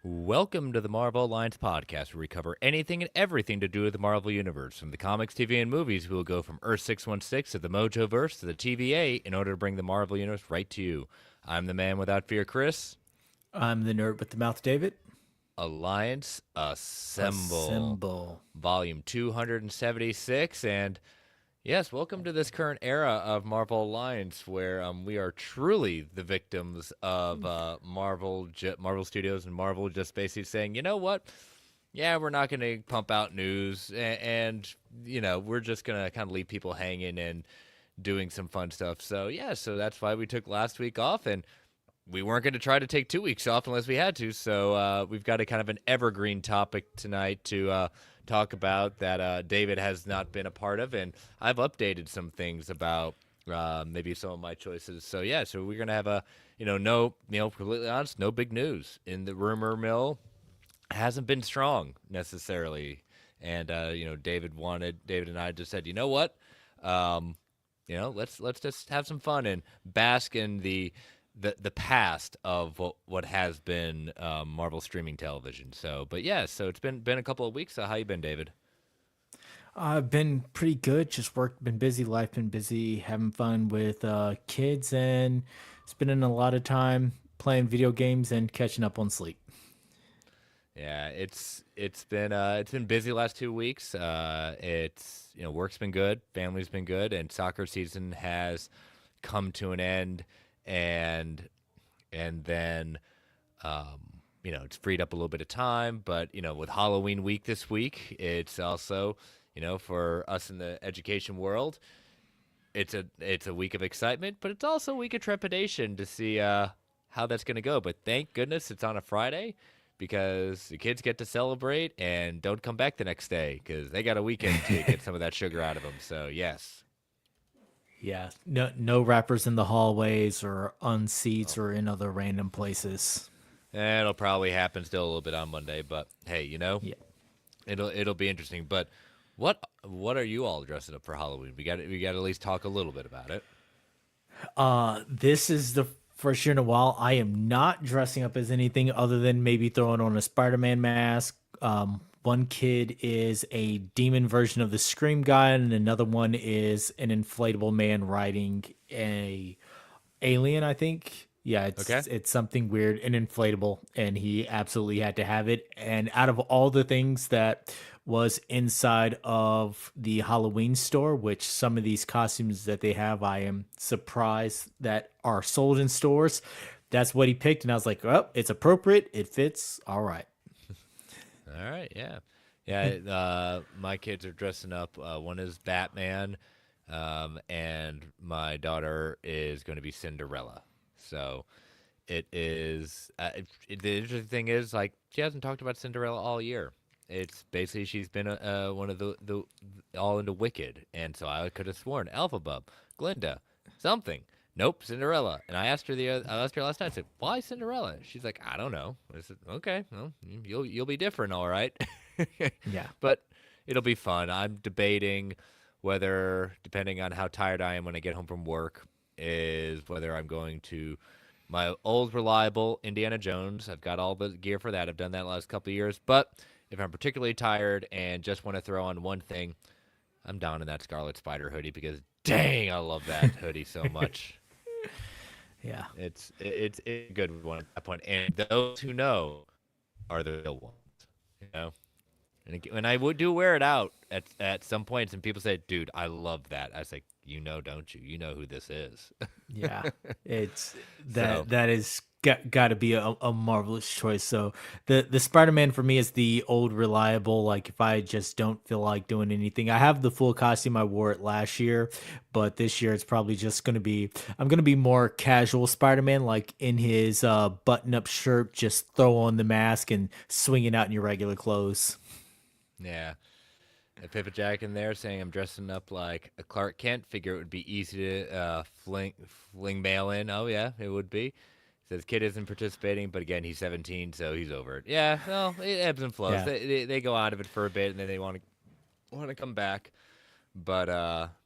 Welcome to the Marvel Alliance podcast, where we cover anything and everything to do with the Marvel Universe. From the comics, TV, and movies, we will go from Earth 616 to the Mojoverse to the TVA in order to bring the Marvel Universe right to you. I'm the man without fear, Chris. I'm the nerd with the mouth, David. Alliance Assemble, Assemble. Volume 276. And yes, welcome to this current era of Marvel Alliance, where we are truly the victims of Marvel Studios and Marvel just basically saying, you know what? Yeah, we're not going to pump out news, and we're just going to kind of leave people hanging and doing some fun stuff. So yeah, so that's why we took last week off, and we weren't going to try to take 2 weeks off unless we had to. So we've got a kind of an evergreen topic tonight to talk about that David has not been a part of, and I've updated some things about maybe some of my choices. So yeah, so we're gonna have completely honest, no big news in the rumor mill. Hasn't been strong necessarily, and David and I just said, you know what, let's just have some fun and bask in the past of what has been Marvel streaming television. So, but yeah, so it's been a couple of weeks. So how you been, David? I've been pretty good. Just been busy, life been busy, having fun with kids, and spending a lot of time playing video games and catching up on sleep. Yeah, it's been busy last 2 weeks. It's work's been good, family's been good, and soccer season has come to an end, and then it's freed up a little bit of time. But with Halloween week this week, it's also for us in the education world, it's a week of excitement, but it's also a week of trepidation to see how that's going to go. But thank goodness it's on a Friday, because the kids get to celebrate and don't come back the next day because they got a weekend to get some of that sugar out of them. So yes. Yeah, no rappers in the hallways or on seats or in other random places. It'll probably happen still a little bit on Monday, but hey, Yeah. it'll be interesting. But what are you all dressing up for Halloween? We got to at least talk a little bit about it. This is the first year in a while I am not dressing up as anything other than maybe throwing on a Spider-Man mask. One kid is a demon version of the Scream guy, and another one is an inflatable man riding a alien, I think. Yeah, Okay. it's something weird and inflatable, and he absolutely had to have it. And out of all the things that was inside of the Halloween store, which some of these costumes that they have, I am surprised that are sold in stores. That's what he picked, and I was like, "Oh, it's appropriate. It fits. All right." All right. Yeah. Yeah. My kids are dressing up. One is Batman, and my daughter is going to be Cinderella. So it is. The interesting thing is, like, she hasn't talked about Cinderella all year. It's basically she's been one of the all into Wicked, and so I could have sworn Alphaba, Glinda, something. Nope, Cinderella. And I asked her last night. I said, "Why Cinderella?" She's like, "I don't know." I said, "Okay, well, you'll be different, all right." Yeah. But it'll be fun. I'm debating whether, depending on how tired I am when I get home from work, is whether I'm going to my old reliable Indiana Jones. I've got all the gear for that. I've done that the last couple of years. But if I'm particularly tired and just want to throw on one thing, I'm down in that Scarlet Spider hoodie, because dang, I love that hoodie so much. Yeah. It's a good one at that point, and those who know are the real ones, you know. And I would do wear it out at some points, and people say, "Dude, I love that." I was like, don't you? You know who this is. Yeah, it's So that is got to be a marvelous choice. So the Spider-Man for me is the old reliable. Like if I just don't feel like doing anything, I have the full costume. I wore it last year, but this year it's probably just gonna be I'm gonna be more casual Spider-Man, like in his button-up shirt, just throw on the mask and swing it out in your regular clothes. yeah, a pivot jack in there saying I'm dressing up like a Clark Kent. Figure it would be easy to fling mail in. Oh yeah, it would be. Says kid isn't participating, but again he's 17, so he's over it. Yeah, well, it ebbs and flows. Yeah. They go out of it for a bit, and then they want to come back. But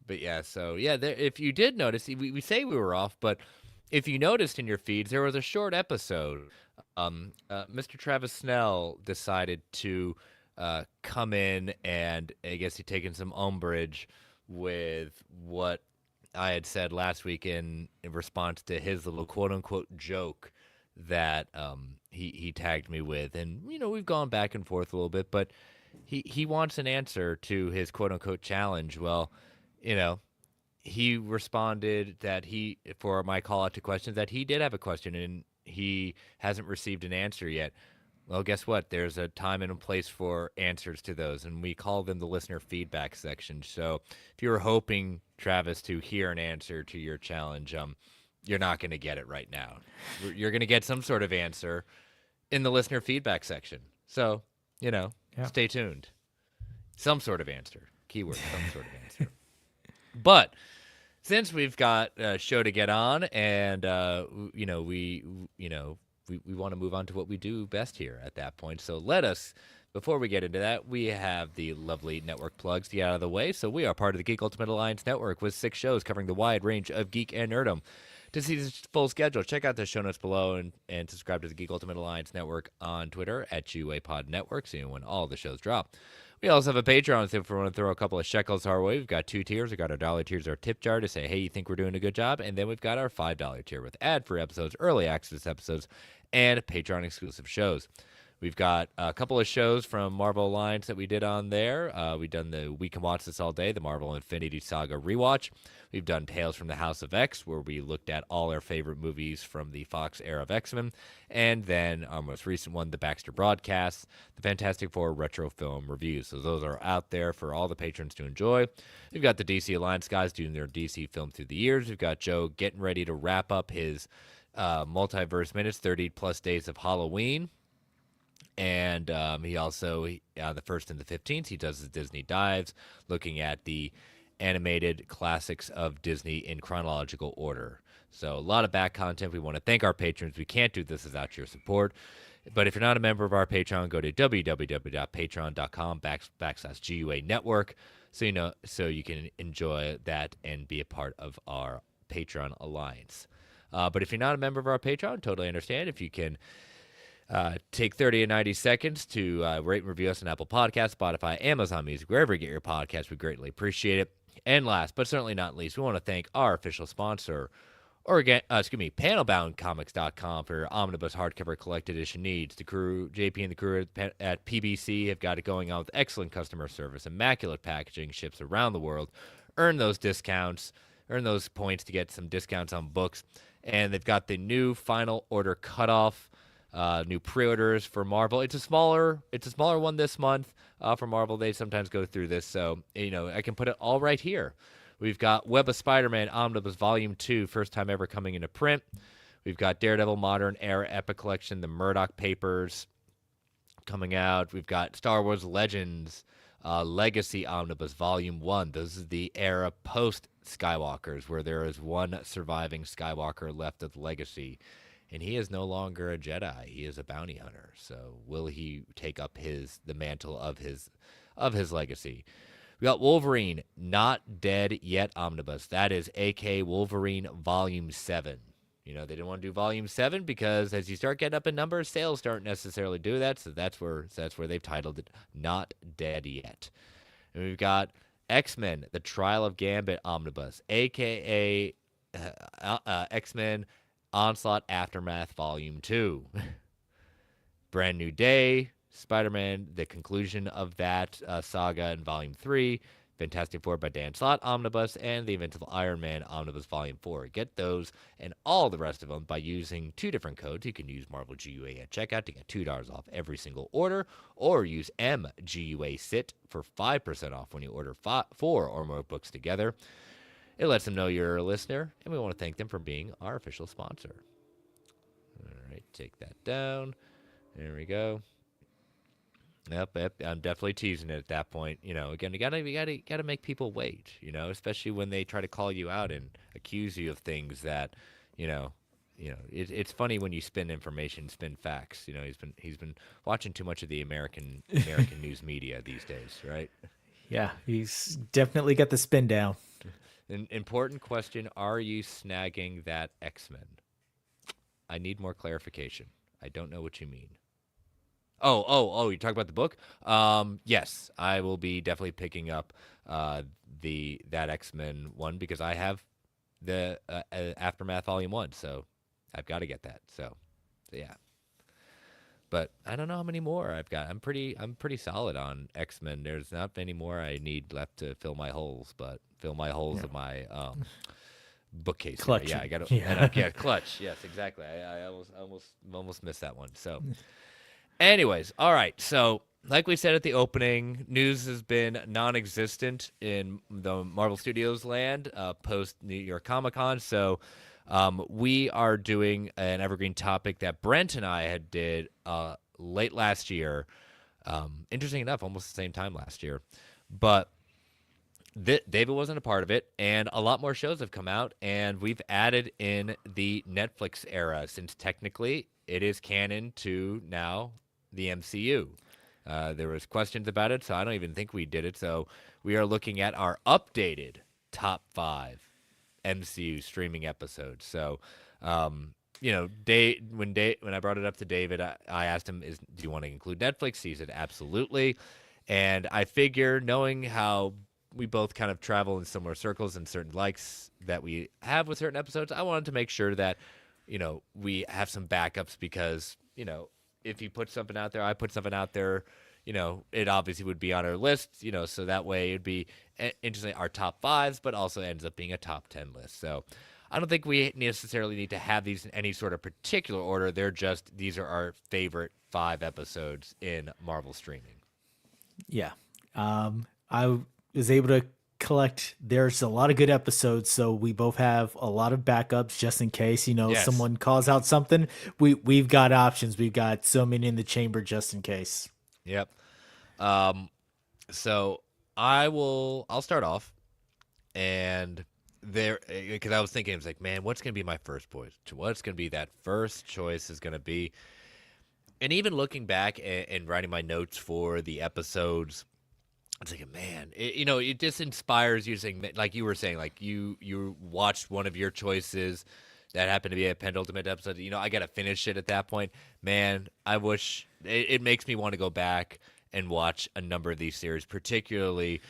yeah, so yeah, if you did notice, we say we were off, but if you noticed in your feeds, there was a short episode Mr. Travis Snell decided to come in, and I guess he taken some umbrage with what I had said last week in response to his little quote unquote joke that he tagged me with. And, we've gone back and forth a little bit, but he wants an answer to his quote unquote challenge. Well, you know, he responded that for my call out to questions, that he did have a question and he hasn't received an answer yet. Well, guess what? There's a time and a place for answers to those, and we call them the listener feedback section. So if you were hoping, Travis, to hear an answer to your challenge, you're not going to get it right now. You're going to get some sort of answer in the listener feedback section. So, Yeah. stay tuned. Some sort of answer. Keyword, some sort of answer. But since we've got a show to get on, and we want to move on to what we do best here at that point. So before we get into that, we have the lovely network plugs to get out of the way. So we are part of the Geek Ultimate Alliance Network with 6 shows covering the wide range of geek and nerdom. To see the full schedule, check out the show notes below and subscribe to the Geek Ultimate Alliance Network on Twitter at GUAPod Network, so you know when all the shows drop. We also have a Patreon, so if we want to throw a couple of shekels our way, we've got 2 tiers. We've got our $1 tiers, our tip jar to say, hey, you think we're doing a good job? And then we've got our $5 tier with ad-free episodes, early access episodes, and Patreon-exclusive shows. We've got a couple of shows from Marvel Alliance that we did on there. We've done the We Can Watch This All Day, the Marvel Infinity Saga rewatch. We've done Tales from the House of X, where we looked at all our favorite movies from the Fox era of X-Men. And then our most recent one, the Baxter Broadcasts, the Fantastic Four retro film reviews. So those are out there for all the patrons to enjoy. We've got the DC Alliance guys doing their DC film through the years. We've got Joe getting ready to wrap up his Multiverse Minutes, 30-plus days of Halloween. And he also, on the 1st and the 15th, he does his Disney Dives, looking at the animated classics of Disney in chronological order. So a lot of back content. We want to thank our patrons. We can't do this without your support. But if you're not a member of our Patreon, go to www.patreon.com/GUA network so you can enjoy that and be a part of our Patreon alliance. But if you're not a member of our Patreon, totally understand. If you can take 30 to 90 seconds to rate and review us on Apple Podcasts, Spotify, Amazon Music, wherever you get your podcasts. We greatly appreciate it. And last, but certainly not least, we want to thank our official sponsor, panelboundcomics.com, for your omnibus hardcover collected edition needs. The crew, JP and the crew at PBC, have got it going on with excellent customer service, immaculate packaging, ships around the world. Earn those discounts, earn those points to get some discounts on books. And they've got the new final order cutoff. New pre-orders for Marvel. It's a smaller one this month for Marvel. They sometimes go through this, so I can put it all right here. We've got Web of Spider-Man Omnibus Volume 2, first time ever coming into print. We've got Daredevil Modern Era Epic Collection, the Murdoch Papers coming out. We've got Star Wars Legends Legacy Omnibus Volume 1. This is the era post-Skywalkers, where there is one surviving Skywalker left of the Legacy. And he is no longer a Jedi. He is a bounty hunter. So will he take up the mantle of his legacy? We got Wolverine Not Dead Yet Omnibus. That is AK Wolverine Volume 7. They didn't want to do Volume 7 because as you start getting up in numbers, sales don't necessarily do that. So that's where they've titled it Not Dead Yet. And we've got X-Men The Trial of Gambit Omnibus, aka X-Men Onslaught Aftermath Volume 2. Brand New Day, Spider-Man, the conclusion of that saga in Volume 3, Fantastic Four by Dan Slott Omnibus, and the Invincible Iron Man Omnibus Volume 4. Get those and all the rest of them by using 2 different codes. You can use Marvel GUA at checkout to get $2 off every single order, or use MGUA-SIT for 5% off when you order 4 or more books together. It lets them know you're a listener, and we want to thank them for being our official sponsor. All right, take that down. There we go. Yep, I'm definitely teasing it at that point. Again, you gotta make people wait. Especially when they try to call you out and accuse you of things that, it's funny when you spin information, spin facts. He's been watching too much of the American news media these days, right? Yeah, he's definitely got the spin down. An important question: are you snagging that X-Men? I need more clarification. I don't know what you mean. You talk about the book? Yes, I will be definitely picking up that X-Men one because I have the Aftermath Volume 1, so I've got to get that. So yeah. But I don't know how many more I've got. I'm pretty solid on X-Men. There's not many more I need left to fill my holes, but fill my holes Yeah. of my bookcase here. Yeah, I Collection. got to. And Yeah. yeah, clutch. Yes, exactly. I almost missed that one. So, anyways, all right. So, like we said at the opening, news has been non-existent in the Marvel Studios land post New York Comic Con. So, we are doing an evergreen topic that Brent and I had did late last year. Interesting enough, almost the same time last year, but David wasn't a part of it, and a lot more shows have come out, and we've added in the Netflix era since technically it is canon to now the MCU. There was questions about it, so I don't even think we did it. So we are looking at our updated top 5 MCU streaming episodes. So, when I brought it up to David, I asked him, "Do you want to include Netflix?" He said, "Absolutely." And I figure, knowing how we both kind of travel in similar circles and certain likes that we have with certain episodes, I wanted to make sure that, we have some backups because, if you put something out there, I put something out there, it obviously would be on our list, so that way it'd be interesting, our top 5s, but also ends up being a top 10 list. So I don't think we necessarily need to have these in any sort of particular order. These are our favorite 5 episodes in Marvel streaming. Yeah. I was able to collect, there's a lot of good episodes, so we both have a lot of backups just in case, Yes. someone calls out something. We've got options. We've got so many in the chamber just in case. Yep. Um, so I'll start off, and there, because I was thinking, I was like, man, what's gonna be my first choice? What's gonna be that first choice is gonna be, and even looking back and writing my notes for the episodes, I was like, man, it just inspires you, saying, like you were saying, like you watched one of your choices that happened to be a penultimate episode. I got to finish it at that point. Man, I wish it makes me want to go back and watch a number of these series, particularly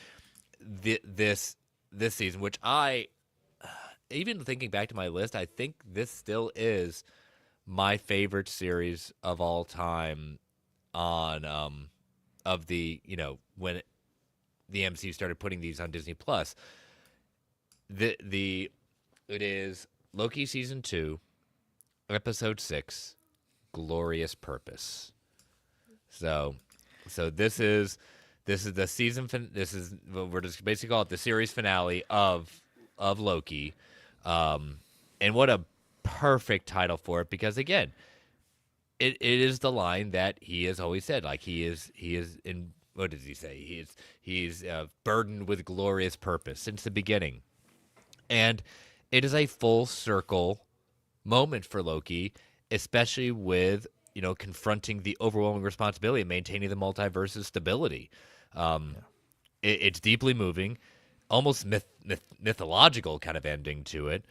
this season, which even thinking back to my list, I think this still is my favorite series of all time on of the, when the MCU started putting these on Disney Plus. It is Loki season 2, episode 6, Glorious Purpose. So this is the this is we're just basically call it the series finale of Loki. And what a perfect title for it, because again, it is the line that he has always said, like he is in, what does he say? He's burdened with glorious purpose since the beginning. And it is a full circle moment for Loki, especially with, confronting the overwhelming responsibility of maintaining the multiverse's stability. Um, Yeah. it's deeply moving, almost mythological kind of ending to it.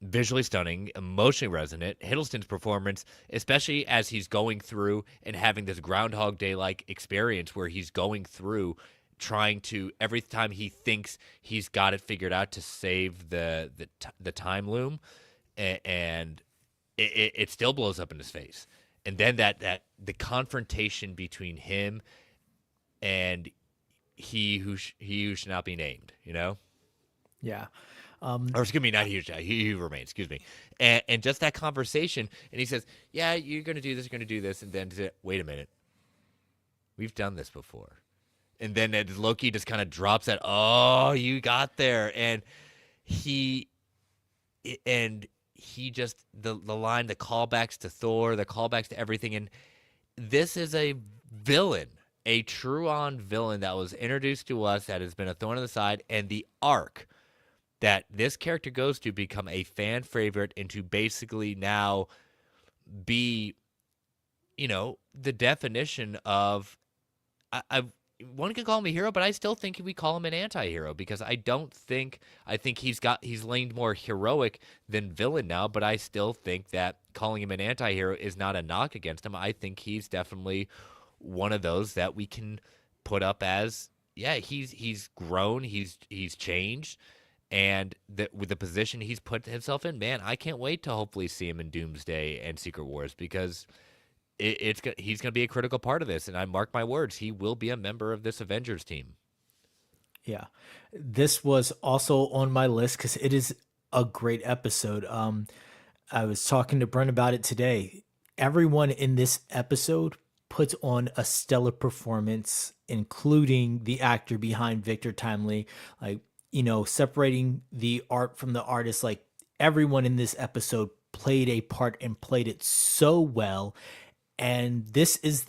Visually stunning, emotionally resonant. Hiddleston's performance, especially as he's going through and having this Groundhog Day like experience where he's going through trying to, every time he thinks he's got it figured out, to save the time loom, and it still blows up in his face. And then that the confrontation between him and he who should not be named, Yeah. or excuse me, not he who remains, excuse me, and just that conversation, and he says, "Yeah, you're gonna do this, you're gonna do this," and then wait a minute, we've done this before, and then Loki just kind of drops that, "Oh, you got there," he and he just the line, the callbacks to Thor, the callbacks to everything, and this is a villain, a true on villain that was introduced to us, that has been a thorn in the side, and the arc that this character goes to become a fan favorite and to basically now be, the definition of, I one could call him a hero, but I still think we call him an anti-hero because I think he's leaned more heroic than villain now, but I still think that calling him an anti-hero is not a knock against him. I think he's definitely one of those that we can put up as, yeah, he's grown, he's changed, and with the position he's put himself in, man, I can't wait to hopefully see him in Doomsday and Secret Wars because he's going to be a critical part of this, and I mark my words, he will be a member of this Avengers team. Yeah. This was also on my list because it is a great episode. I was talking to Brent about it today. Everyone in this episode puts on a stellar performance, including the actor behind Victor Timely. Like, separating the art from the artist, like everyone in this episode played a part and played it so well. And this is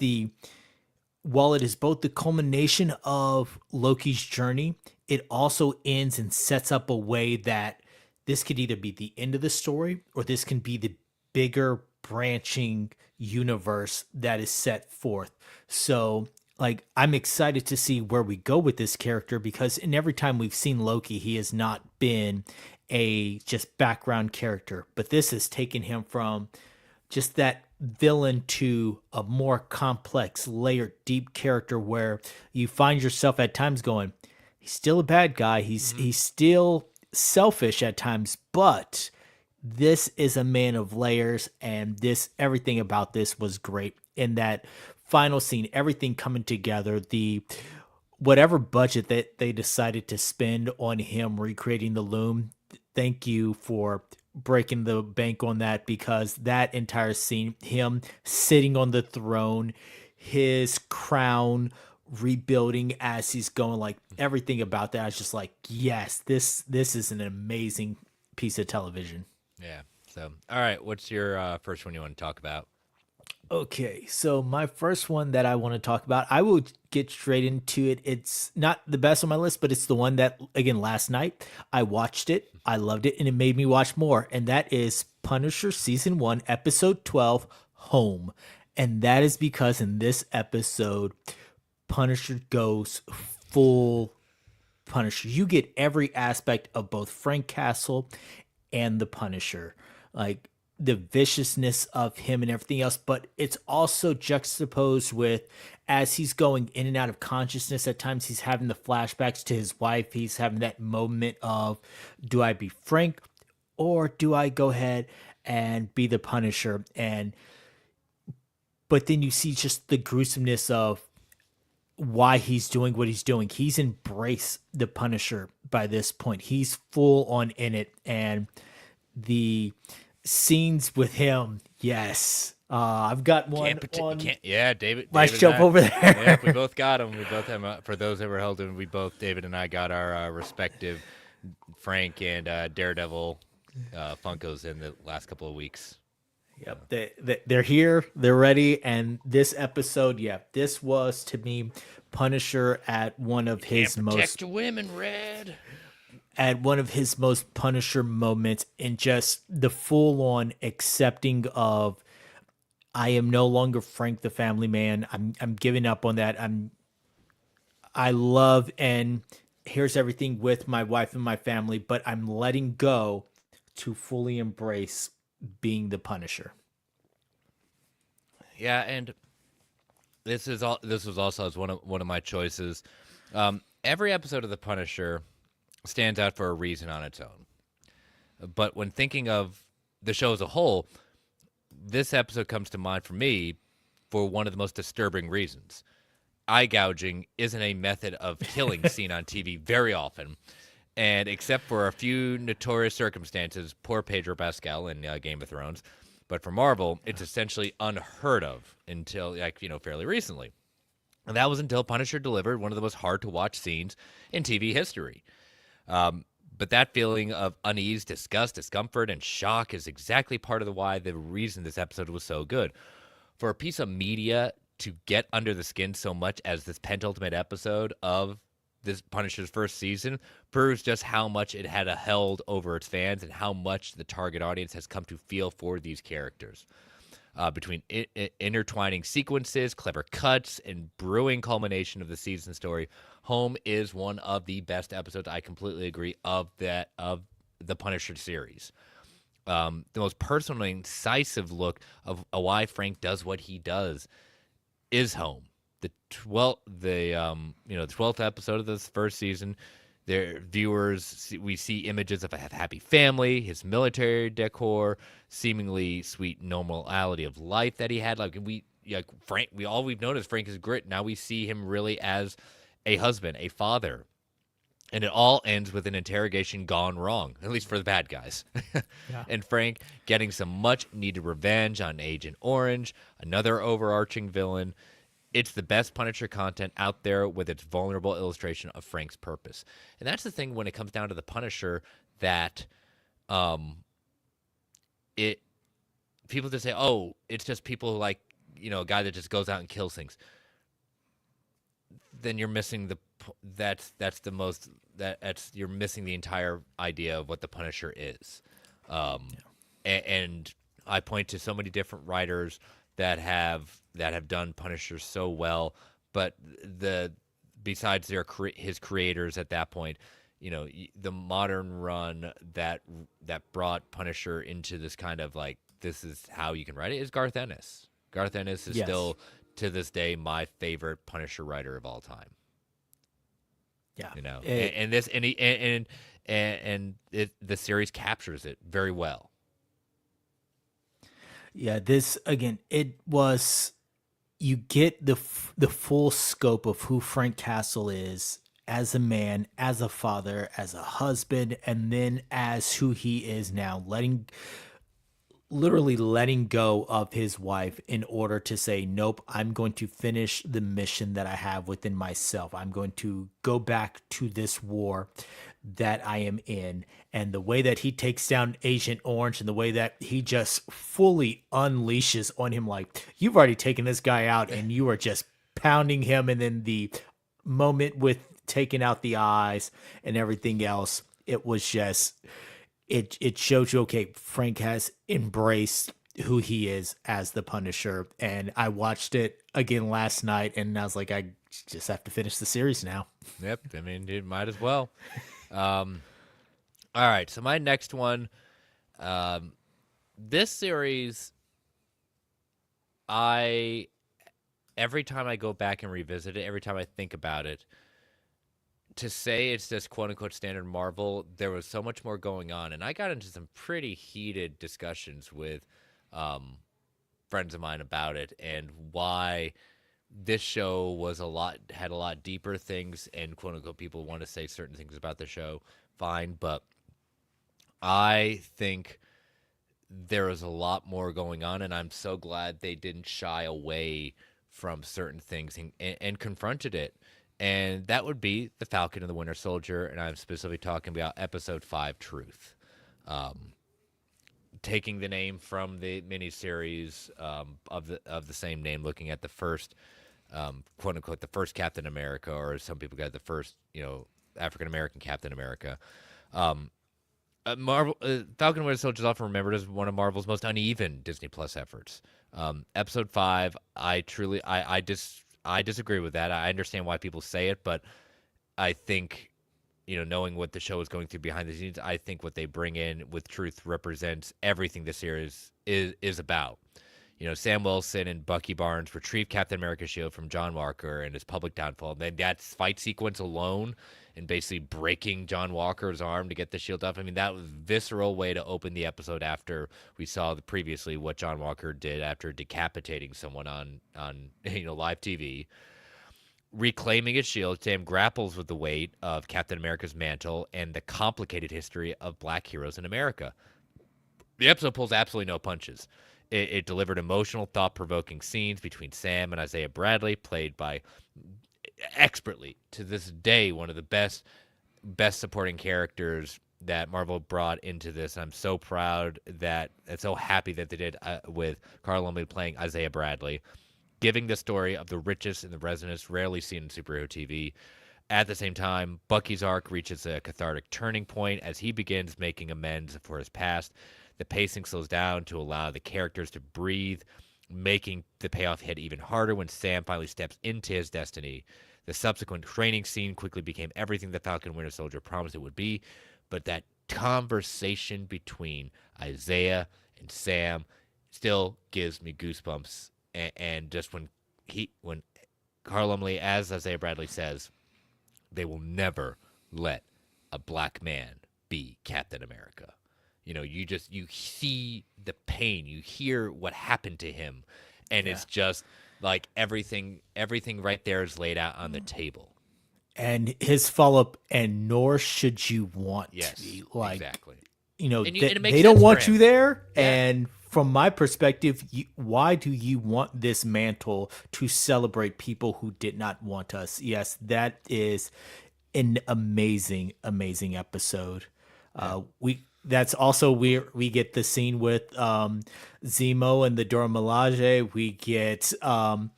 while it is both the culmination of Loki's journey, it also ends and sets up a way that this could either be the end of the story or this can be the bigger branching universe that is set forth. So, like, I'm excited to see where we go with this character because in every time we've seen Loki, he has not been a just background character, but this has taken him from just that villain to a more complex, layered, deep character where you find yourself at times going, he's still a bad guy. He's still selfish at times, but this is a man of layers, and everything about this was great. In that final scene, everything coming together, the whatever budget that they decided to spend on him recreating the loom, thank you for breaking the bank on that because that entire scene, him sitting on the throne, his crown rebuilding as he's going, like everything about that, I was just like, yes, this is an amazing piece of television. Yeah. So, all right, what's your first one you want to talk about? Okay, so my first one that I want to talk about, I will get straight into it. It's not the best on my list, but it's the one that, again, last night I watched it, I loved it, and it made me watch more. And that is Punisher Season 1, Episode 12, Home. And that is because in this episode, Punisher goes full Punisher. You get every aspect of both Frank Castle and the Punisher. Like, the viciousness of him and everything else, but it's also juxtaposed with as he's going in and out of consciousness. At times he's having the flashbacks to his wife. He's having that moment of, do I be Frank or do I go ahead and be the Punisher? But then you see just the gruesomeness of why he's doing what he's doing. He's embraced the Punisher by this point. He's full on in it, and the scenes with him, yes. I've got one on. Yeah, David. My David shelf over there. Yeah, we both got them. We both have. For those that were held, and David and I, got our respective Frank and Daredevil Funkos in the last couple of weeks. Yep, they're here, they're ready, and this episode, yeah, this was to me Punisher at one of his most protect women, Red. At one of his most Punisher moments, in just the full-on accepting of, I am no longer Frank the Family Man. I'm giving up on that. I love and here's everything with my wife and my family, but I'm letting go to fully embrace being the Punisher. Yeah, and this was also as one of my choices. Every episode of the Punisher stands out for a reason on its own. But when thinking of the show as a whole, this episode comes to mind for me for one of the most disturbing reasons. Eye gouging isn't a method of killing seen on TV very often. And except for a few notorious circumstances, poor Pedro Pascal in Game of Thrones, but for Marvel, it's essentially unheard of until, fairly recently. And that was until Punisher delivered one of the most hard-to-watch scenes in TV history. But that feeling of unease, disgust, discomfort, and shock is exactly part of the reason this episode was so good. For a piece of media to get under the skin so much as this penultimate episode of this Punisher's first season proves just how much it had a held over its fans and how much the target audience has come to feel for these characters. between intertwining sequences, clever cuts, and brewing culmination of the season story. Home is one of the best episodes. I completely agree of the Punisher series. The most personal and incisive look of why Frank does what he does is Home. The 12th episode of this first season, their viewers we see images of a happy family, his military decor, seemingly sweet normality of life that he had. Frank, we've noticed Frank is grit. Now we see him really as a husband, a father, and it all ends with an interrogation gone wrong, at least for the bad guys. Yeah. And Frank getting some much needed revenge on Agent Orange, another overarching villain. It's the best Punisher content out there with its vulnerable illustration of Frank's purpose. And that's the thing when it comes down to the Punisher that it people just say, "Oh, it's just people like, a guy that just goes out and kills things." Then you're missing that's the most that's you're missing the entire idea of what the Punisher is. And I point to so many different writers that have done Punisher so well, but the besides his creators at that point, the modern run that brought Punisher into this kind of like this is how you can write it is Garth Ennis. Garth Ennis is Yes. still to this day my favorite Punisher writer of all time. Yeah. And, and this and he and the series captures it very well. Yeah, this again, it was you get the full scope of who Frank Castle is as a man, as a father, as a husband, and then as who he is now, literally letting go of his wife in order to say, nope, I'm going to finish the mission that I have within myself. I'm going to go back to this war that I am in. And the way that he takes down Agent Orange and the way that he just fully unleashes on him, like, you've already taken this guy out and you are just pounding him. And then the moment with taking out the eyes and everything else, it was just it shows you, okay, Frank has embraced who he is as the Punisher. And I watched it again last night and I was like, I just have to finish the series now. Yep, I mean, you might as well. All right, so my next one, this series, every time I go back and revisit it, every time I think about it, to say it's just quote unquote standard Marvel, there was so much more going on, and I got into some pretty heated discussions with friends of mine about it and why this show had a lot deeper things, and quote unquote people want to say certain things about the show, fine, but I think there was a lot more going on, and I'm so glad they didn't shy away from certain things and confronted it. And that would be the Falcon and the Winter Soldier, and I'm specifically talking about Episode 5, Truth. Taking the name from the miniseries of the same name, looking at the first, quote unquote, the first Captain America, or some people got the first, African American Captain America. Falcon and Winter Soldier is often remembered as one of Marvel's most uneven Disney Plus efforts. Episode 5, I disagree with that. I understand why people say it, but I think, knowing what the show is going through behind the scenes, I think what they bring in with Truth represents everything the series is about. Sam Wilson and Bucky Barnes retrieve Captain America's shield from John Walker and his public downfall. Then that fight sequence alone and basically breaking John Walker's arm to get the shield off. I mean, that was a visceral way to open the episode after we saw previously what John Walker did after decapitating someone on live TV. Reclaiming his shield, Sam grapples with the weight of Captain America's mantle and the complicated history of black heroes in America. The episode pulls absolutely no punches. It delivered emotional, thought-provoking scenes between Sam and Isaiah Bradley, played by expertly, to this day, one of the best supporting characters that Marvel brought into this. I'm so proud and so happy that they did with Carl Lumbly playing Isaiah Bradley, giving the story of the richest and the resonance rarely seen in superhero TV. At the same time, Bucky's arc reaches a cathartic turning point as he begins making amends for his past. The pacing slows down to allow the characters to breathe, making the payoff hit even harder when Sam finally steps into his destiny. The subsequent training scene quickly became everything the Falcon Winter Soldier promised it would be, but that conversation between Isaiah and Sam still gives me goosebumps. And just when Carl Lumley, as Isaiah Bradley says, they will never let a black man be Captain America. You see the pain, you hear what happened to him, and Yeah. it's just like everything right there is laid out on the table. And his follow up, and nor should you want to Yes, be like, exactly. And it makes they don't sense for want you him. there. Yeah. And from my perspective, why do you want this mantle to celebrate people who did not want us? Yes, that is an amazing, amazing episode. Yeah. We That's also where we get the scene with Zemo and the Dora Milaje. We get don't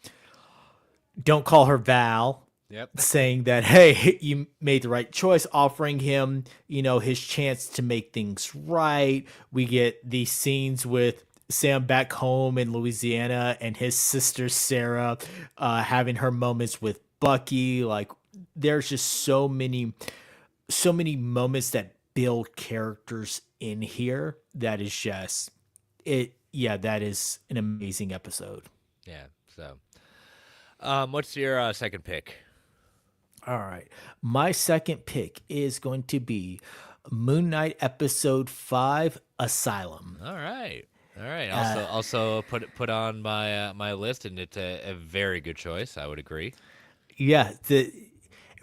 call her Val, Yep. saying that, hey, you made the right choice, offering him, his chance to make things right. We get these scenes with Sam back home in Louisiana and his sister Sarah having her moments with Bucky. Like, there's just so many moments that build characters in here that is just it. Yeah, that is an amazing episode. Yeah. So, what's your second pick? All right. My second pick is going to be Moon Knight episode 5, Asylum. All right. All right. Also put on my list, and it's a very good choice. I would agree. Yeah,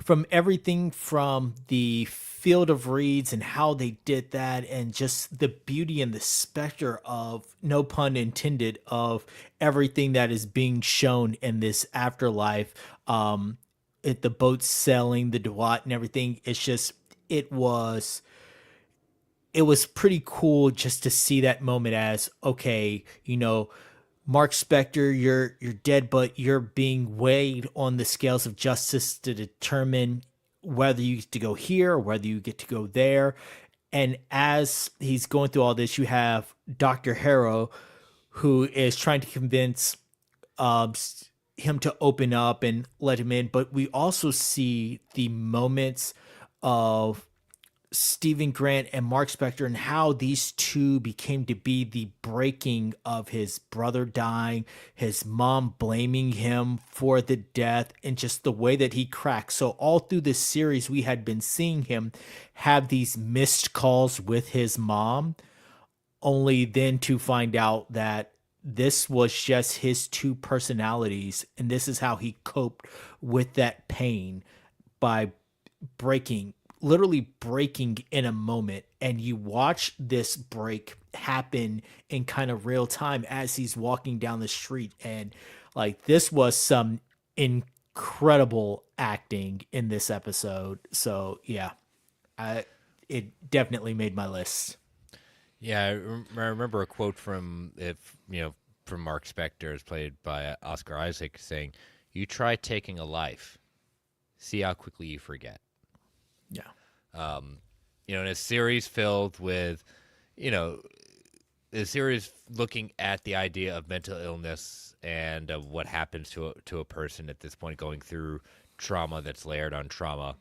from everything from the field of reeds and how they did that, and just the beauty and the specter of, no pun intended, of everything that is being shown in this afterlife. The boat sailing, the Dewat and everything. It was it was pretty cool just to see that moment as, okay, Mark Spector, you're dead, but you're being weighed on the scales of justice to determine whether you get to go here or whether you get to go there. And as he's going through all this, you have Dr. Harrow, who is trying to convince um, him to open up and let him in. But we also see the moments of Stephen Grant and Mark Spector, and how these two became to be the breaking of his brother dying, his mom blaming him for the death, and just the way that he cracked. So all through this series, we had been seeing him have these missed calls with his mom, only then to find out that this was just his two personalities, and this is how he coped with that pain, by breaking, literally breaking in a moment. And you watch this break happen in kind of real time as he's walking down the street. And like, this was some incredible acting in this episode. So yeah, it definitely made my list. Yeah, I remember a quote from Mark Spector, as played by Oscar Isaac, saying, "You try taking a life, see how quickly you forget." Yeah. In a series filled with, you know, a series looking at the idea of mental illness and of what happens to a person at this point going through trauma that's layered on trauma.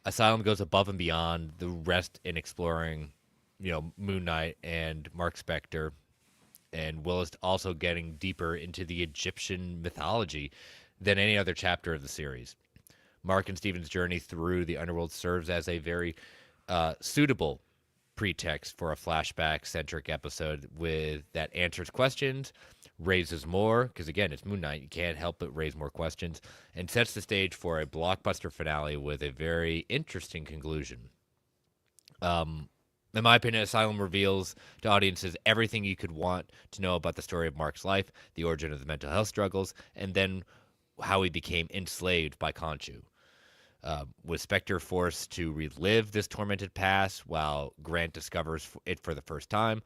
Asylum goes above and beyond the rest in exploring, Moon Knight and Mark Spector, and Willis also getting deeper into the Egyptian mythology than any other chapter of the series. Mark and Steven's journey through the underworld serves as a very suitable pretext for a flashback-centric episode with that answers questions, raises more, because again, it's Moon Knight, you can't help but raise more questions, and sets the stage for a blockbuster finale with a very interesting conclusion. In my opinion, Asylum reveals to audiences everything you could want to know about the story of Mark's life, the origin of the mental health struggles, and then how he became enslaved by Khonshu. Was Spectre forced to relive this tormented past while Grant discovers it for the first time?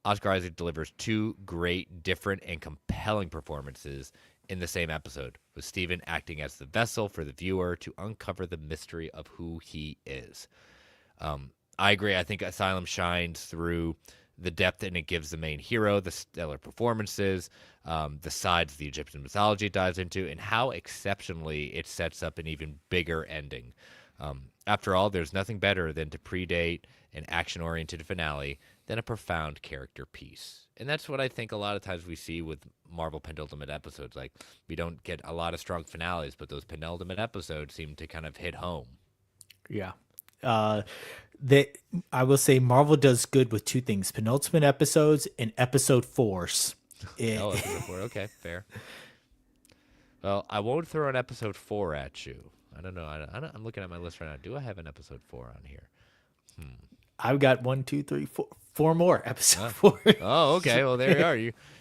Oscar Isaac delivers two great, different, and compelling performances in the same episode, with Steven acting as the vessel for the viewer to uncover the mystery of who he is. I agree. I think Asylum shines through the depth and it gives the main hero, the stellar performances, the sides the Egyptian mythology dives into, and how exceptionally it sets up an even bigger ending. After all, there's nothing better than to predate an action oriented finale than a profound character piece. And that's what I think a lot of times we see with Marvel penultimate episodes. Like, we don't get a lot of strong finales, but those penultimate episodes seem to kind of hit home. Yeah. Uh, that I will say Marvel does good with two things: penultimate episodes and episode fours. It, Oh, episode 4. Okay, fair. Well, I won't throw an episode 4 at you. I don't know. I'm looking at my list right now. Do I have an episode 4 on here? I've got one, two, three, four more episode Huh. four. Oh, okay. Well, there you are.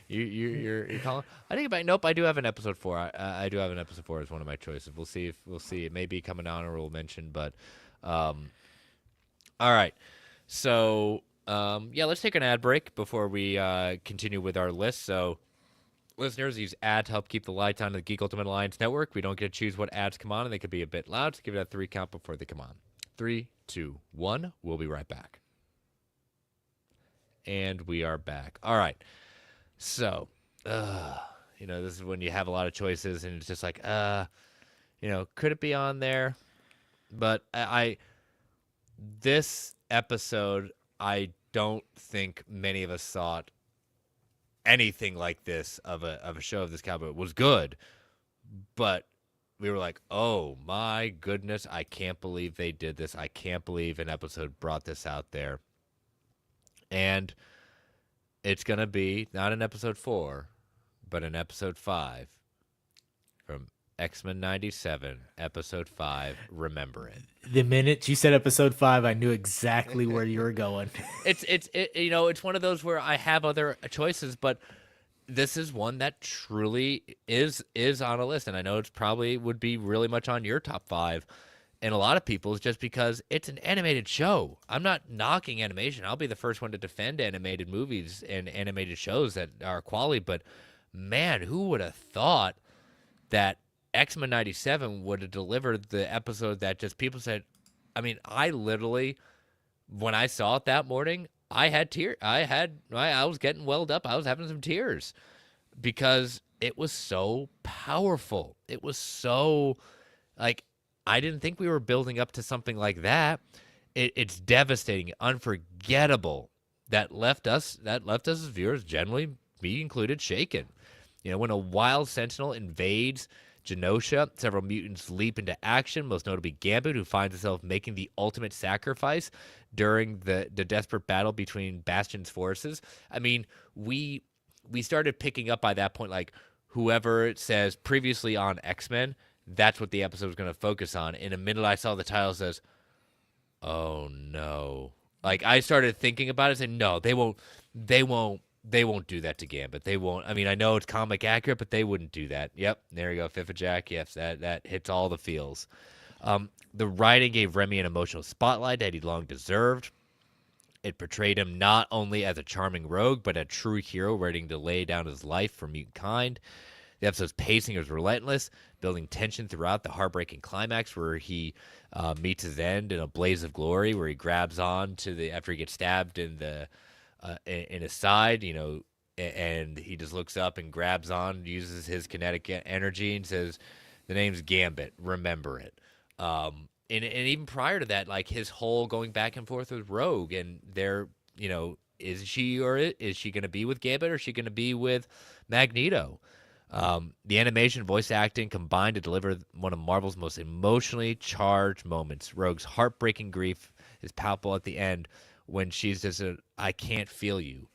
You're calling. I think about. Nope. I do have an episode 4. I do have an episode 4 as one of my choices. We'll see. It may be coming on or we'll mention, but all right. So yeah, let's take an ad break before we continue with our list. So listeners, these ads help keep the lights on in the Geek Ultimate Alliance network. We don't get to choose what ads come on, and they could be a bit loud. So give it a 3 count before they come on. 3, 2, 1. We'll be right back. And we are back. All right. So, this is when you have a lot of choices, and it's just like, could it be on there? But this episode, I don't think many of us thought anything like this of a show of this caliber. It was good, but we were like, oh my goodness, I can't believe they did this. I can't believe an episode brought this out there. And it's going to be not an episode 4, but an episode 5 from X-Men 97, episode 5, Remember It. The minute you said episode 5, I knew exactly where you were going. It's one of those where I have other choices, but this is one that truly is on a list, and I know it's probably would be really much on your top 5 and a lot of people's, just because it's an animated show. I'm not knocking animation. I'll be the first one to defend animated movies and animated shows that are quality, but man, who would have thought that X-Men 97 would have delivered the episode that just people said, I mean, I literally, when I saw it that morning, I had tears. I was getting welled up. I was having some tears because it was so powerful. It was so, like, I didn't think we were building up to something like that. It's devastating, unforgettable. That left us as viewers, generally me included, shaken. When a wild sentinel invades Genosha, several mutants leap into action, most notably Gambit, who finds himself making the ultimate sacrifice during the desperate battle between Bastion's forces. I mean, we started picking up by that point, like, whoever it says previously on X-Men, that's what the episode was going to focus on. In a minute I saw the title says, oh no. Like, I started thinking about it, saying, no, they won't do that to Gambit. They won't. I mean, I know it's comic accurate, but they wouldn't do that. Yep, there you go, Fifth of Jack. Yes, that hits all the feels. The writing gave Remy an emotional spotlight that he long deserved. It portrayed him not only as a charming rogue, but a true hero ready to lay down his life for mutant kind. The episode's pacing was relentless, building tension throughout the heartbreaking climax where he meets his end in a blaze of glory, where he grabs on to after he gets stabbed in his side, and he just looks up and grabs on, uses his kinetic energy and says, the name's Gambit, remember it. And even prior to that, like, his whole going back and forth with Rogue, and is she going to be with Gambit, or is she going to be with Magneto? The animation, voice acting combined to deliver one of Marvel's most emotionally charged moments. Rogue's heartbreaking grief is palpable at the end when she's just I can't feel you.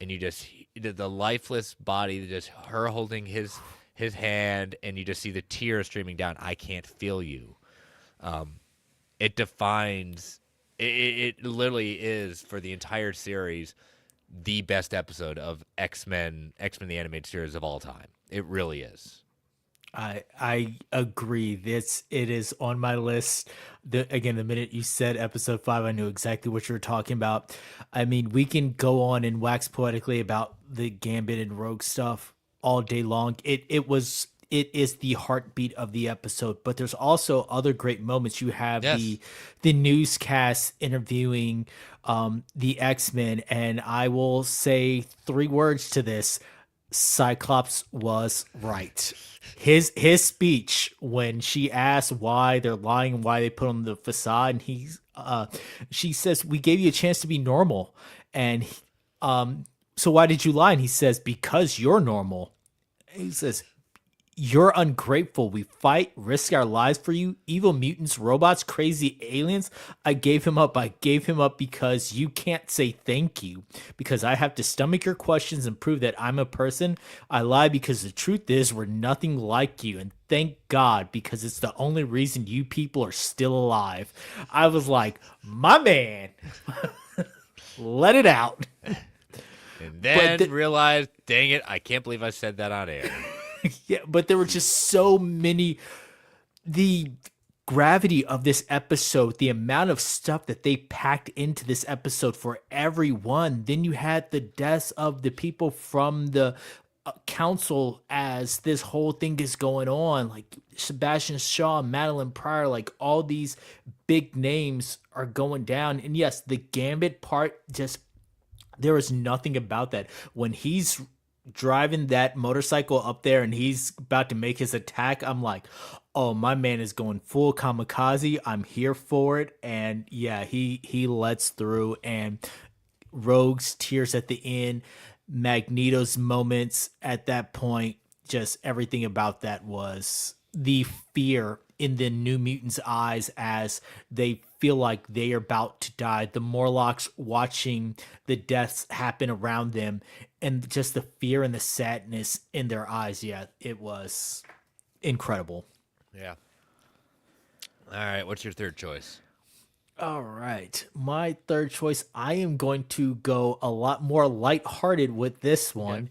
And you just, the lifeless body, just her holding his hand, and you just see the tears streaming down. I can't feel you. It defines, it literally is, for the entire series, the best episode of X-Men the animated series of all time. It really is. I agree. It is on my list. The minute you said episode 5, I knew exactly what you were talking about. I mean, we can go on and wax poetically about the Gambit and Rogue stuff all day long. It was it is the heartbeat of the episode. But there's also other great moments. You have Yes. the newscast interviewing the X-Men, and I will say three words to this: Cyclops was right. His speech when she asked why they're lying and why they put on the facade, and she says, "We gave you a chance to be normal," and so why did you lie? And he says, "Because you're normal." He says, "You're ungrateful. We fight, risk our lives for you. Evil mutants, robots, crazy aliens. I gave him up. I gave him up because you can't say thank you. Because I have to stomach your questions and prove that I'm a person. I lie because the truth is we're nothing like you. And thank God, because it's the only reason you people are still alive." I was like, my man, let it out. And But then realized, dang it, I can't believe I said that on air. yeah, but there were just so many. The gravity of this episode, the amount of stuff that they packed into this episode for everyone. Then you had the deaths of the people from the council as this whole thing is going on, like Sebastian Shaw, Madeline Pryor, like all these big names are going down. And yes, the Gambit part, just there was nothing about that. When he's driving that motorcycle up there and he's about to make his attack, I'm like, oh, my man is going full kamikaze. I'm here for it. And yeah, he lets through, and Rogue's tears at the end, Magneto's moments at that point, just everything about that was the fear in the New Mutants' eyes as they feel like they are about to die. The Morlocks watching the deaths happen around them, and just the fear and the sadness in their eyes. Yeah, it was incredible. Yeah. All right. What's your third choice? All right. My third choice, I am going to go a lot more lighthearted with this Okay. one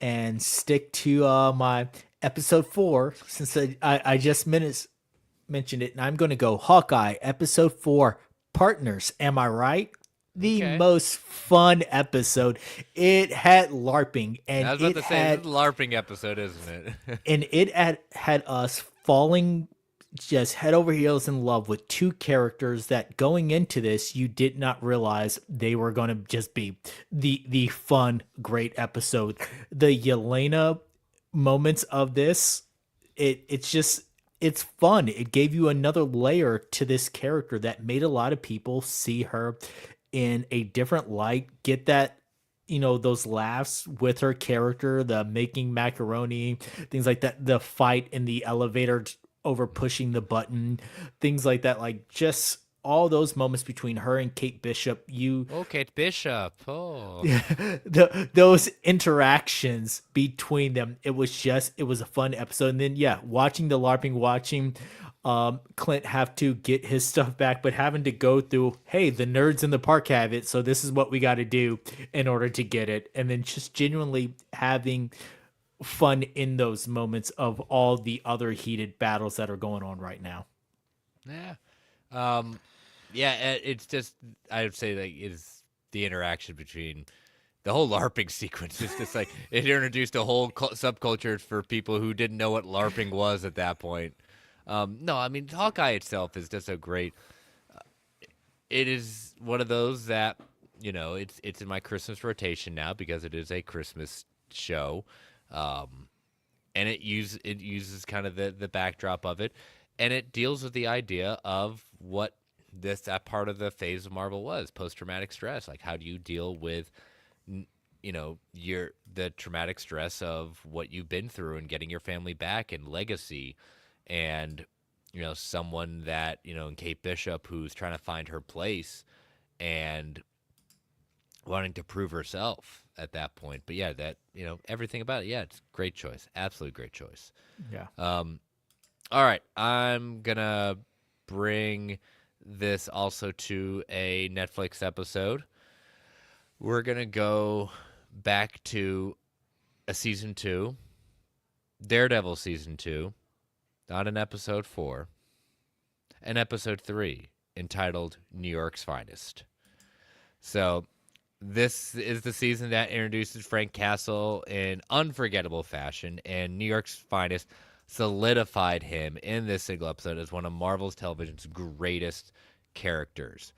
and stick to my episode 4, since I just mentioned it. And I'm going to go Hawkeye, episode 4, Partners. Am I right? The Okay. most fun episode. It had LARPing, I and was about it to say, this is had a LARPing episode, isn't it? had us falling just head over heels in love with two characters that going into this you did not realize they were going to just be the fun great episode. The Yelena moments of this, it's fun. It gave you another layer to this character that made a lot of people see her in a different light, get that, those laughs with her character, the making macaroni, things like that, the fight in the elevator over pushing the button, things like that, like just all those moments between her and Kate Bishop. Oh, Kate Bishop. Oh. Those interactions between them, it was a fun episode. And then yeah, watching the LARPing, watching Clint have to get his stuff back, but having to go through, hey, the nerds in the park have it, so this is what we got to do in order to get it. And then just genuinely having fun in those moments of all the other heated battles that are going on right now. Yeah. Um, yeah, it's just, I would say like it's the interaction between the whole LARPing sequence. It's just like it introduced a whole subculture for people who didn't know what LARPing was at that point. No, I mean Hawkeye itself is just a great. It is one of those that it's in my Christmas rotation now because it is a Christmas show, and it uses kind of the backdrop of it, and it deals with the idea of what that part of the phase of Marvel was post traumatic stress. Like, how do you deal with the traumatic stress of what you've been through and getting your family back and legacy, and someone that in Kate Bishop who's trying to find her place and wanting to prove herself at that point. But yeah, that everything about it, yeah, it's great choice, absolute great choice. Yeah. All right, I'm gonna bring this also to a Netflix episode. We're gonna go back to a season 2, Daredevil season 2, not an episode 4, an episode 3 entitled New York's Finest. So this is the season that introduces Frank Castle in unforgettable fashion, and New York's Finest solidified him in this single episode as one of Marvel's television's greatest characters.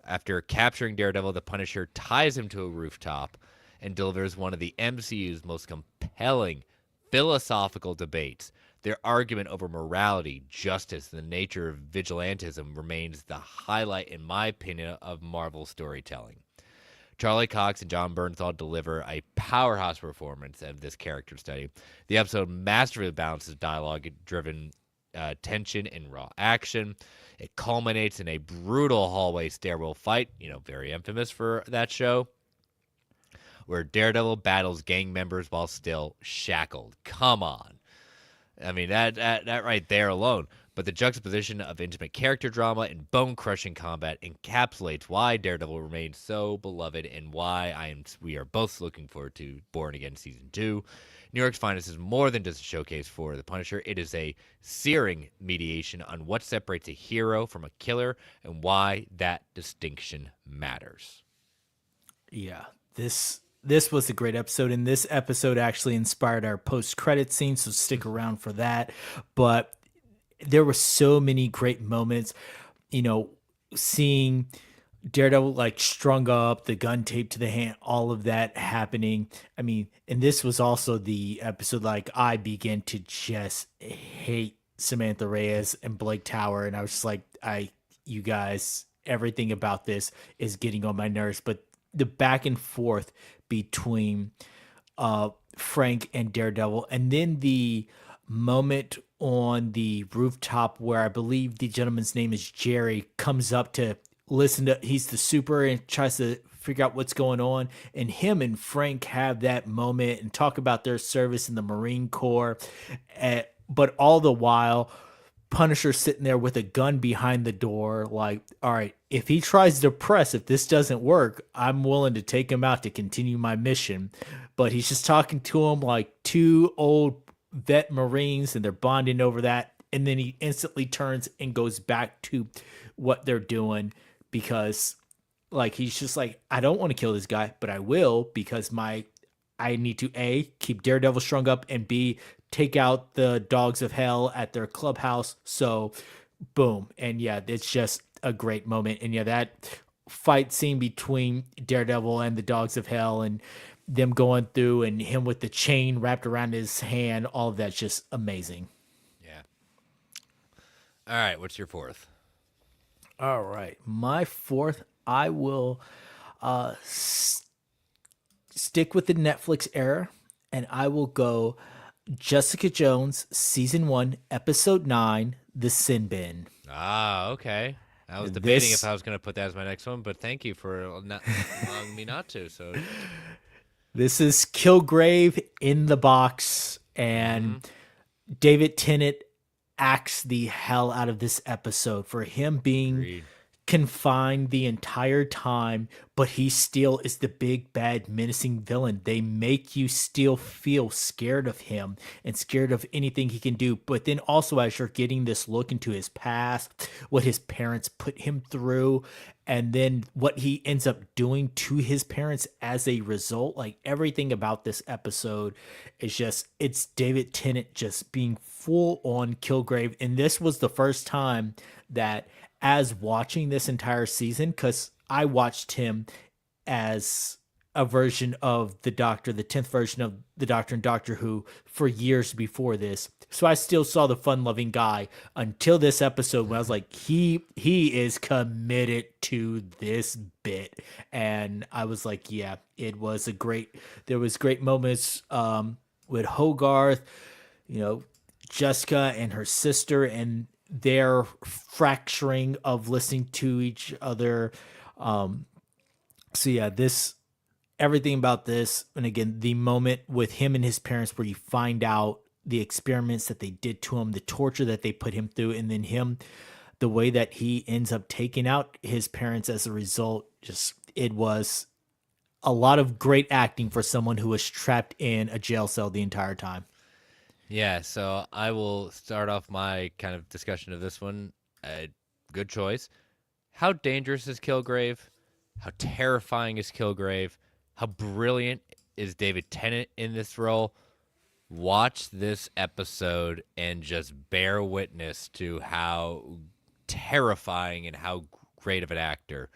After capturing Daredevil, the Punisher ties him to a rooftop and delivers one of the MCU's most compelling philosophical debates. Their argument over morality, justice, and the nature of vigilantism remains the highlight, in my opinion, of Marvel storytelling. Charlie Cox and John Bernthal deliver a powerhouse performance of this character study. The episode masterfully balances dialogue-driven tension and raw action. It culminates in a brutal hallway stairwell fight, very infamous for that show, where Daredevil battles gang members while still shackled. Come on. I mean, that right there alone. But the juxtaposition of intimate character drama and bone-crushing combat encapsulates why Daredevil remains so beloved and why we are both looking forward to Born Again Season 2. New York's Finest is more than just a showcase for the Punisher. It is a searing mediation on what separates a hero from a killer and why that distinction matters. Yeah, this was a great episode, and this episode actually inspired our post-credit scene, so stick around for that. But there were so many great moments, seeing Daredevil like strung up, the gun taped to the hand, all of that happening. I mean, and this was also the episode like I began to just hate Samantha Reyes and Blake Tower, and I was just like, you guys, everything about this is getting on my nerves. But the back and forth between Frank and Daredevil, and then the moment on the rooftop where I believe the gentleman's name is Jerry comes up to listen to, he's the super and tries to figure out what's going on, and him and Frank have that moment and talk about their service in the Marine Corps, but all the while Punisher sitting there with a gun behind the door, like, all right, if he tries to press, if this doesn't work, I'm willing to take him out to continue my mission. But he's just talking to him like two old vet Marines, and they're bonding over that. And then he instantly turns and goes back to what they're doing, because like he's just like, I don't want to kill this guy, but I will, because I need to A, keep Daredevil strung up, and B, take out the dogs of hell at their clubhouse. So boom. And yeah, it's just a great moment. And yeah, that fight scene between Daredevil and the dogs of hell, and them going through, and him with the chain wrapped around his hand, all of that's just amazing. Yeah. All right, what's your fourth? All right. My fourth, I will stick with the Netflix era, and I will go Jessica Jones, Season 1, Episode 9, The Sin Bin. Ah, okay. I was debating if I was going to put that as my next one, but thank you for not allowing me not to. So this is Kilgrave in the box, and David Tennant acts the hell out of this episode for him being agreed. Confined the entire time, but he still is the big bad menacing villain. They make you still feel scared of him and scared of anything he can do. But then also, as you're getting this look into his past, what his parents put him through, and then what he ends up doing to his parents as a result, like everything about this episode is just, it's David Tennant just being full on Kilgrave. And this was the first time that, as watching this entire season, because I watched him as a version of the Doctor, the 10th version of the Doctor in Doctor Who for years before this. So I still saw the fun-loving guy until this episode when I was like, he is committed to this bit. And I was like, yeah, there was great moments with Hogarth, Jessica and her sister, and their fracturing of listening to each other. So yeah, everything about this, and again, the moment with him and his parents where you find out the experiments that they did to him, the torture that they put him through, and then the way that he ends up taking out his parents as a result, it was a lot of great acting for someone who was trapped in a jail cell the entire time. Yeah, so I will start off my kind of discussion of this one. Good choice. How dangerous is Kilgrave? How terrifying is Kilgrave? How brilliant is David Tennant in this role? Watch this episode and just bear witness to how terrifying and how great of an actor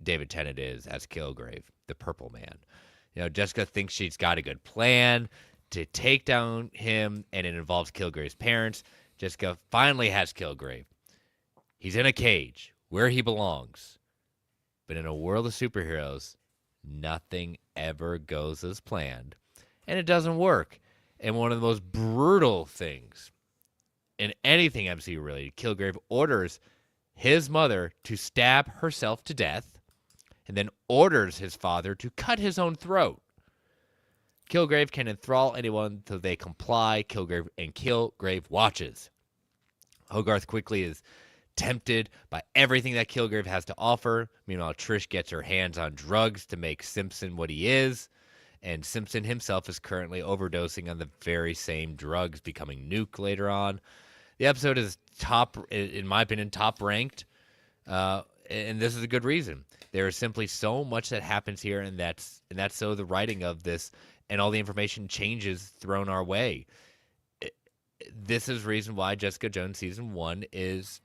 David Tennant is as Kilgrave, the Purple Man. Jessica thinks she's got a good plan to take down him, and it involves Kilgrave's parents. Jessica finally has Kilgrave. He's in a cage where he belongs. But in a world of superheroes, nothing ever goes as planned, and it doesn't work. And one of the most brutal things in anything MCU related, Kilgrave orders his mother to stab herself to death, and then orders his father to cut his own throat. Kilgrave can enthrall anyone till they comply. Kilgrave watches. Hogarth quickly is tempted by everything that Kilgrave has to offer. Meanwhile, Trish gets her hands on drugs to make Simpson what he is, and Simpson himself is currently overdosing on the very same drugs, becoming Nuke later on. The episode is in my opinion, top ranked, and this is a good reason. There is simply so much that happens here, and that's so the writing of this and all the information changes thrown our way. This is reason why Jessica Jones season 1 is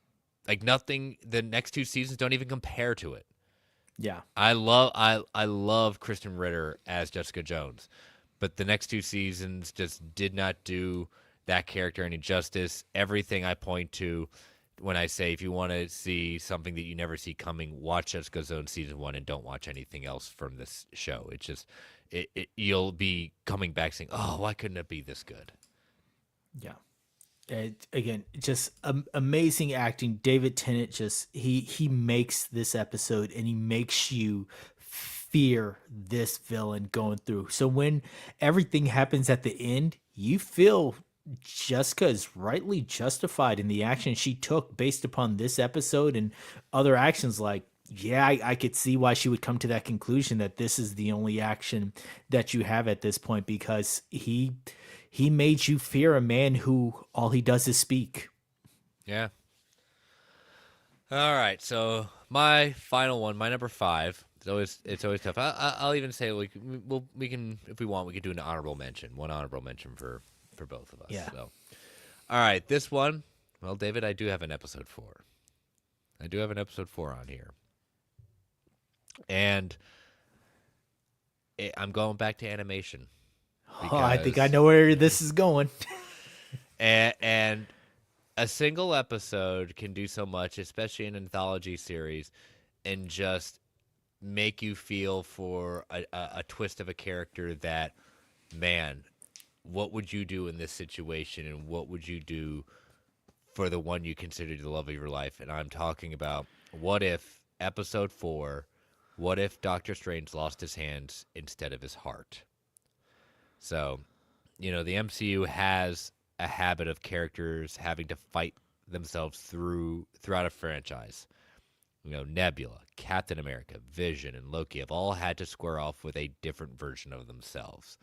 like nothing. The next 2 seasons don't even compare to it. Yeah. I love Kristen Ritter as Jessica Jones, but the next 2 seasons just did not do that character any justice. Everything I point to when I say if you want to see something that you never see coming, watch Jessica Jones season 1 and don't watch anything else from this show. It's just you'll be coming back saying, "Oh, why couldn't it be this good?" Yeah. Again, just amazing acting. David Tennant he makes this episode, and he makes you fear this villain going through. So when everything happens at the end, you feel Jessica is rightly justified in the action she took based upon this episode and other actions. Like, yeah, I could see why she would come to that conclusion that this is the only action that you have at this point, because he made you fear a man who all he does is speak. Yeah. All right. So my final one, my number 5. It's always tough. I'll even say we can if we want we can do an honorable mention. One honorable mention for both of us. Yeah. So, all right, this one. Well, David, I do have an episode 4. I do have an episode 4 on here, and I'm going back to animation. Oh, I think I know where this is going. and a single episode can do so much, especially an anthology series, and just make you feel for a twist of a character that, man, what would you do in this situation, and what would you do for the one you consider the love of your life? And I'm talking about what if episode 4, what if Doctor Strange lost his hands instead of his heart? So, the MCU has a habit of characters having to fight themselves throughout a franchise. Nebula, Captain America, Vision, and Loki have all had to square off with a different version of themselves.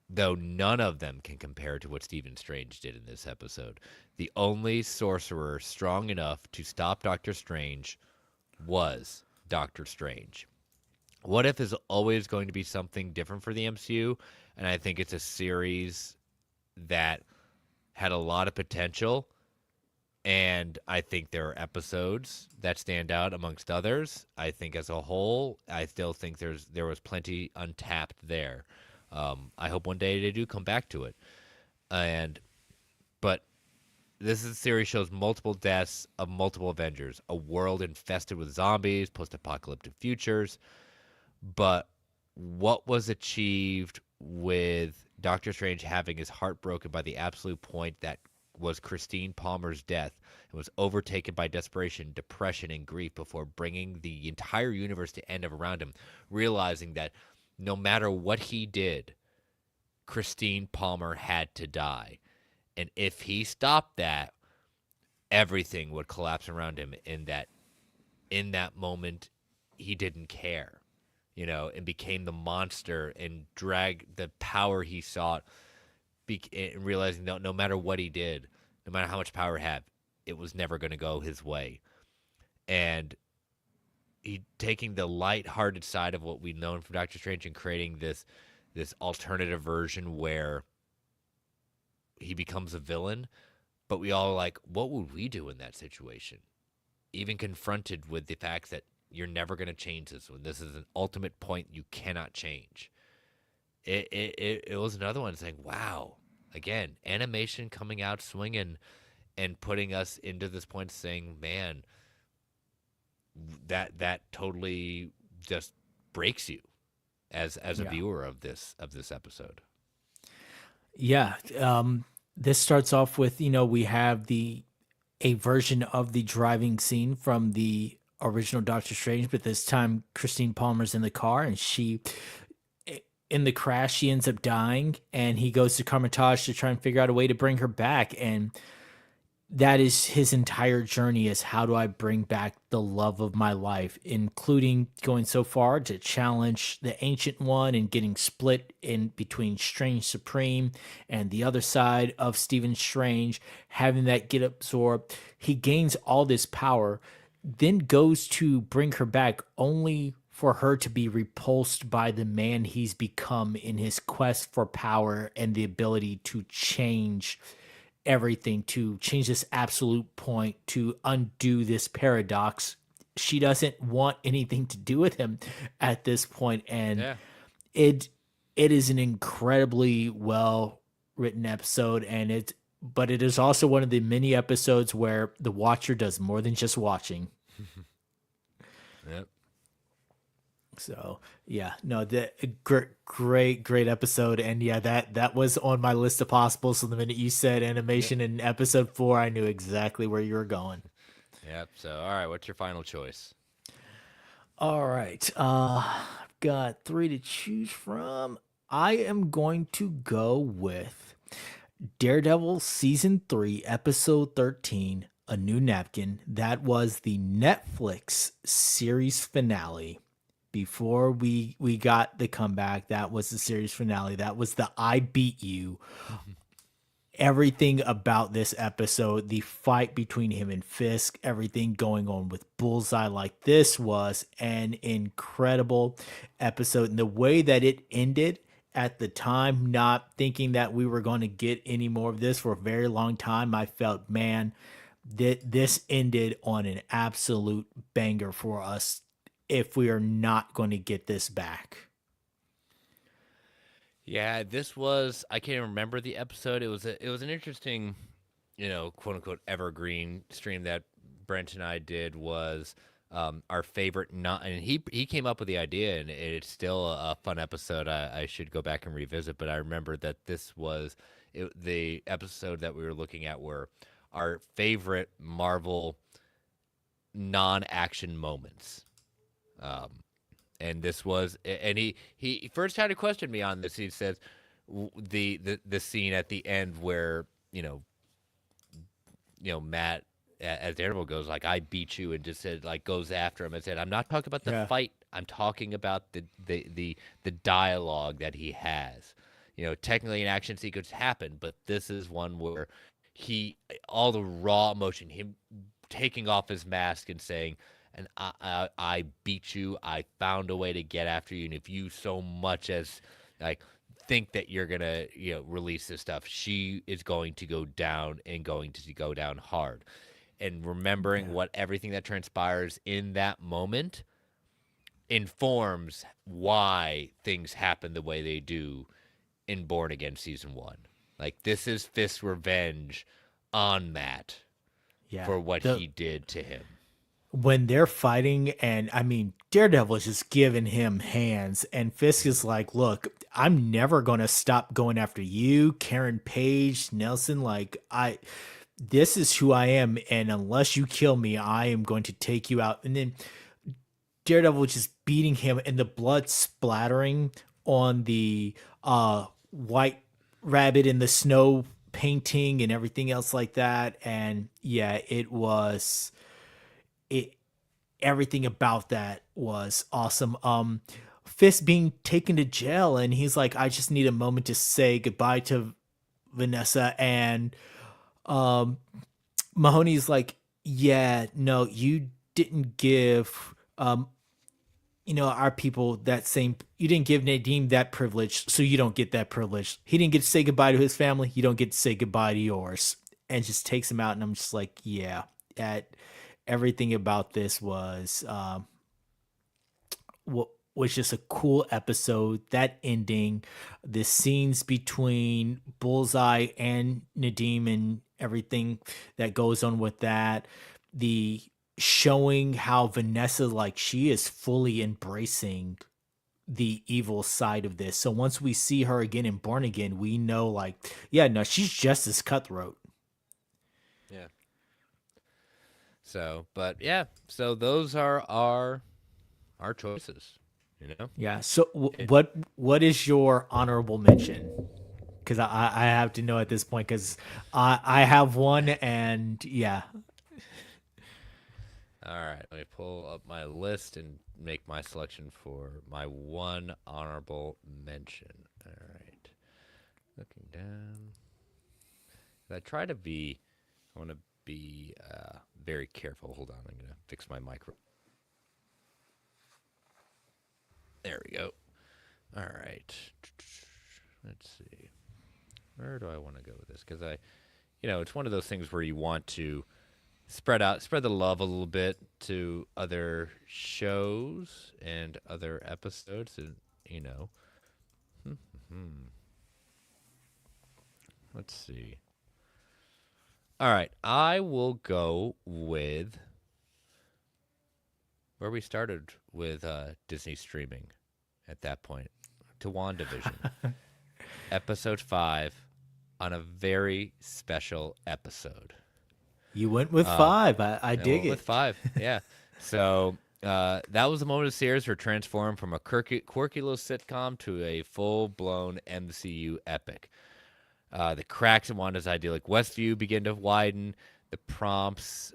Though none of them can compare to what Stephen Strange did in this episode. The only sorcerer strong enough to stop Doctor Strange was Doctor Strange. What If is always going to be something different for the MCU, and I think it's a series that had a lot of potential, and I think there are episodes that stand out amongst others. I think as a whole, I still think there was plenty untapped there. I hope one day they do come back to it. But this series shows multiple deaths of multiple Avengers, a world infested with zombies, post-apocalyptic futures. But what was achieved with Doctor Strange having his heart broken by the absolute point that was Christine Palmer's death, and was overtaken by desperation, depression, and grief before bringing the entire universe to end around him, realizing that no matter what he did, Christine Palmer had to die. And if he stopped that, everything would collapse around him. In that moment, he didn't care, and became the monster and dragged the power he sought, realizing that no matter what he did, no matter how much power he had, it was never going to go his way. And he taking the light-hearted side of what we've known from Doctor Strange and creating this alternative version where he becomes a villain, but we all like, what would we do in that situation? Even confronted with the fact that you're never going to change this one. This is an ultimate point you cannot change. It was another one saying, wow, again, animation coming out swinging and putting us into this point saying, man, that totally just breaks you as a Yeah. viewer of this episode. Yeah. This starts off with, we have a version of the driving scene from the original Doctor Strange, but this time Christine Palmer's in the car and in the crash, she ends up dying, and he goes to Carmitage to try and figure out a way to bring her back. And that is his entire journey, is how do I bring back the love of my life, including going so far to challenge the Ancient One and getting split in between Strange Supreme and the other side of Stephen Strange, having that get absorbed. He gains all this power, then goes to bring her back only for her to be repulsed by the man he's become in his quest for power and the ability to change everything, to change this absolute point, to undo this paradox. She doesn't want anything to do with him at this point, and Yeah. it it is an incredibly well written episode, and but it is also one of the many episodes where the watcher does more than just watching. Yep. So yeah, no, the great episode, and yeah, that was on my list of possibles. So the minute you said Yep. animation in episode 4, I knew exactly where you were going. Yep. So, all right, what's your final choice? All right, I've got 3 to choose from. I am going to go with Daredevil season 3, episode 13, A New Napkin. That was the Netflix series finale. Before we got the comeback, that was the series finale. That was the I beat you. Everything about this episode, the fight between him and Fisk, everything going on with Bullseye, like this was an incredible episode. And the way that it ended at the time, not thinking that we were going to get any more of this for a very long time, I felt, man, that this ended on an absolute banger for us if we are not going to get this back. Yeah, this was I can't even remember the episode. It was an interesting, quote unquote evergreen stream that Brent and I did was our favorite not and he came up with the idea and it's still a fun episode. I should go back and revisit, but I remember that this was the episode that we were looking at were our favorite Marvel non-action moments. Um, and this was and he first had to question me on this. He says the scene at the end where Matt as Daredevil goes like I beat you and just said like goes after him and said I'm not talking about the Yeah. fight, I'm talking about the dialogue that he has. Technically an action sequence happened, but this is one where he all the raw emotion, him taking off his mask and saying, and I beat you. I found a way to get after you. And if you so much as like think that you're gonna release this stuff, she is going to go down and going to go down hard. And remembering Yeah. what everything that transpires in that moment informs why things happen the way they do in Born Again season 1. Like this is Fisk's revenge on Matt Yeah. for what The he did to him. When they're fighting, and I mean Daredevil is just giving him hands, and Fisk is like, look, I'm never gonna stop going after you, Karen Page, Nelson, like I this is who I am, and unless you kill me, I am going to take you out. And then Daredevil just beating him and the blood splattering on the white rabbit in the snow painting and everything else like that. And yeah, it everything about that was awesome. Fisk being taken to jail, and he's like, I just need a moment to say goodbye to Vanessa. And um Mahoney's like, yeah, no, you didn't give Our people that same, you didn't give Nadim that privilege, so you don't get that privilege. He didn't get to say goodbye to his family, you don't get to say goodbye to yours. And just takes him out, and I'm just like, yeah, that everything about this was just a cool episode. That ending, the scenes between Bullseye and Nadim and everything that goes on with that, the showing how Vanessa, like, she is fully embracing the evil side of this. So once we see her again in Born Again, we know, like, yeah, no, she's just as cutthroat. Yeah. So, but yeah, so those are our choices. You know, Yeah. So it, what is your honorable mention? Because I have to know at this point, because I have one, and yeah. all right. Let me pull up my list and make my selection for my one honorable mention. All right. Looking down. I try to be. I want to be very careful. Hold on. I'm gonna fix my micro. There we go. All right. Let's see. Where do I want to go with this? Because it's one of those things where you want to spread the love a little bit to other shows and other episodes, and you know, let's see. All right, I will go with where we started with Disney streaming at that point, to WandaVision, episode 5, on a very special episode. You went with Um, five. I I dig went with it. 5. Yeah. So that was the moment of series were transformed from a quirky little sitcom to a full blown MCU epic. The cracks in Wanda's idyllic Westview begin to widen. The prompts,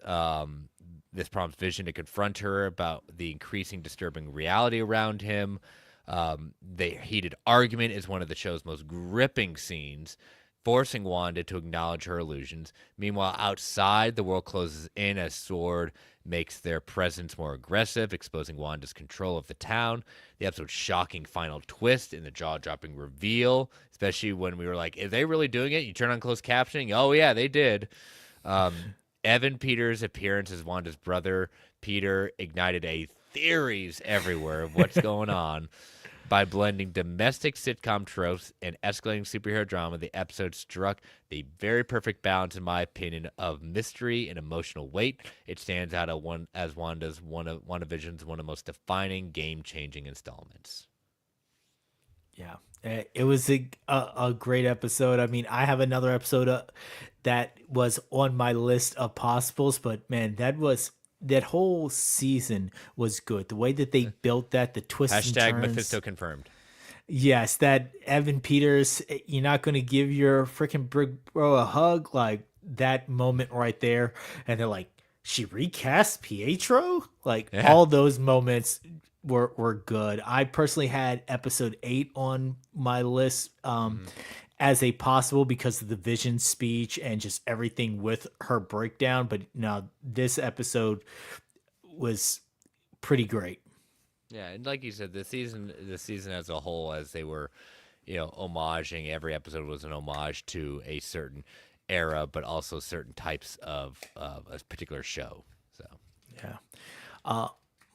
this prompts Vision to confront her about the increasing disturbing reality around him. Their heated argument is one of the show's most gripping scenes, forcing Wanda to acknowledge her illusions. Meanwhile, outside, the world closes in as Sword makes their presence more aggressive, exposing Wanda's control of the town. The episode's shocking final twist and the jaw-dropping reveal, especially when we were like, "Are they really doing it?" You turn on closed captioning. Oh yeah, they did. Evan Peters' appearance as Wanda's brother Peter ignited a theories everywhere of what's going on. By blending domestic sitcom tropes and escalating superhero drama, the episode struck the very perfect balance, in my opinion, of mystery and emotional weight. It stands out as Wanda's WandaVision's one of the most defining, game-changing installments. Yeah, it was a great episode. I mean, I have another episode that was on my list of possibles, but man, that whole season was good. The way that they built that, the twists and Hashtag turns. Mephisto confirmed. Yes, that Evan Peters, you're not going to give your freaking big bro a hug, like that moment right there. And they're like, she recast Pietro? Like Yeah. all those moments were good. I personally had episode 8 on my list Mm-hmm. as a possible because of the Vision speech and just everything with her breakdown. But no, this episode was pretty great. Yeah, and like you said, the season as a whole, as they were, homaging, every episode was an homage to a certain era, but also certain types of a particular show. So Yeah.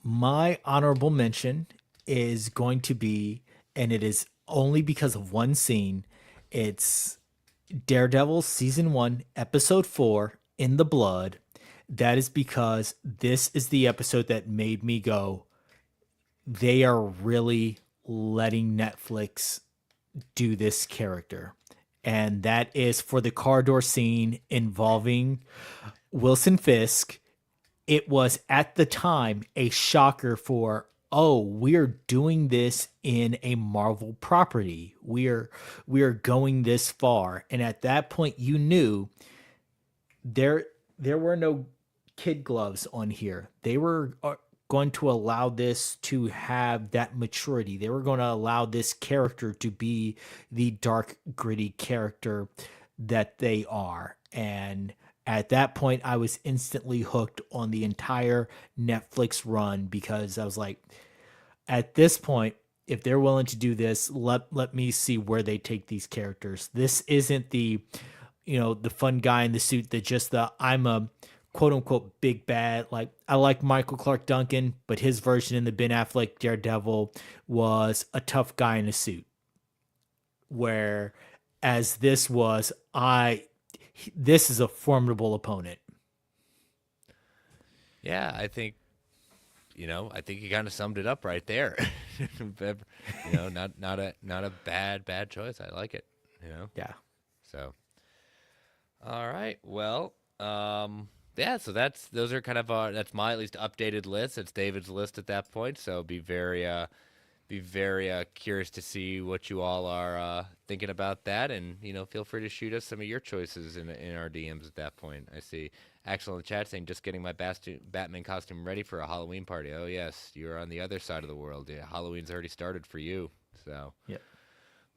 My honorable mention is going to be, and it is only because of one scene. It's Daredevil season 1, episode 4, In the Blood. That is because this is the episode that made me go, they are really letting Netflix do this character. And that is for the corridor scene involving Wilson Fisk. It was at the time a shocker for, oh, we're doing this in a Marvel property. We're going this far. And at that point you knew there there were no kid gloves on here. They were going to allow this to have that maturity. They were going to allow this character to be the dark, gritty character that they are. And At that point, I was instantly hooked on the entire Netflix run because I was like, at this point, if they're willing to do this, let me see where they take these characters. This isn't the, the fun guy in the suit that just the I'm a quote unquote big bad. Like I like Michael Clark Duncan, but his version in the Ben Affleck Daredevil was a tough guy in a suit. Where as this was, this is a formidable opponent. Yeah, I think you kind of summed it up right there. Not a bad choice. I like it. You know, Yeah. so all right. Well, yeah. So those are kind of that's my at least updated list. It's David's list at that point. So be very curious to see what you all are thinking about that, and feel free to shoot us some of your choices in our DMs at that point. I see Axel in the chat saying just getting my Batman costume ready for a Halloween party. Oh yes, you're on the other side of the world. Yeah, Halloween's already started for you. So, Yeah.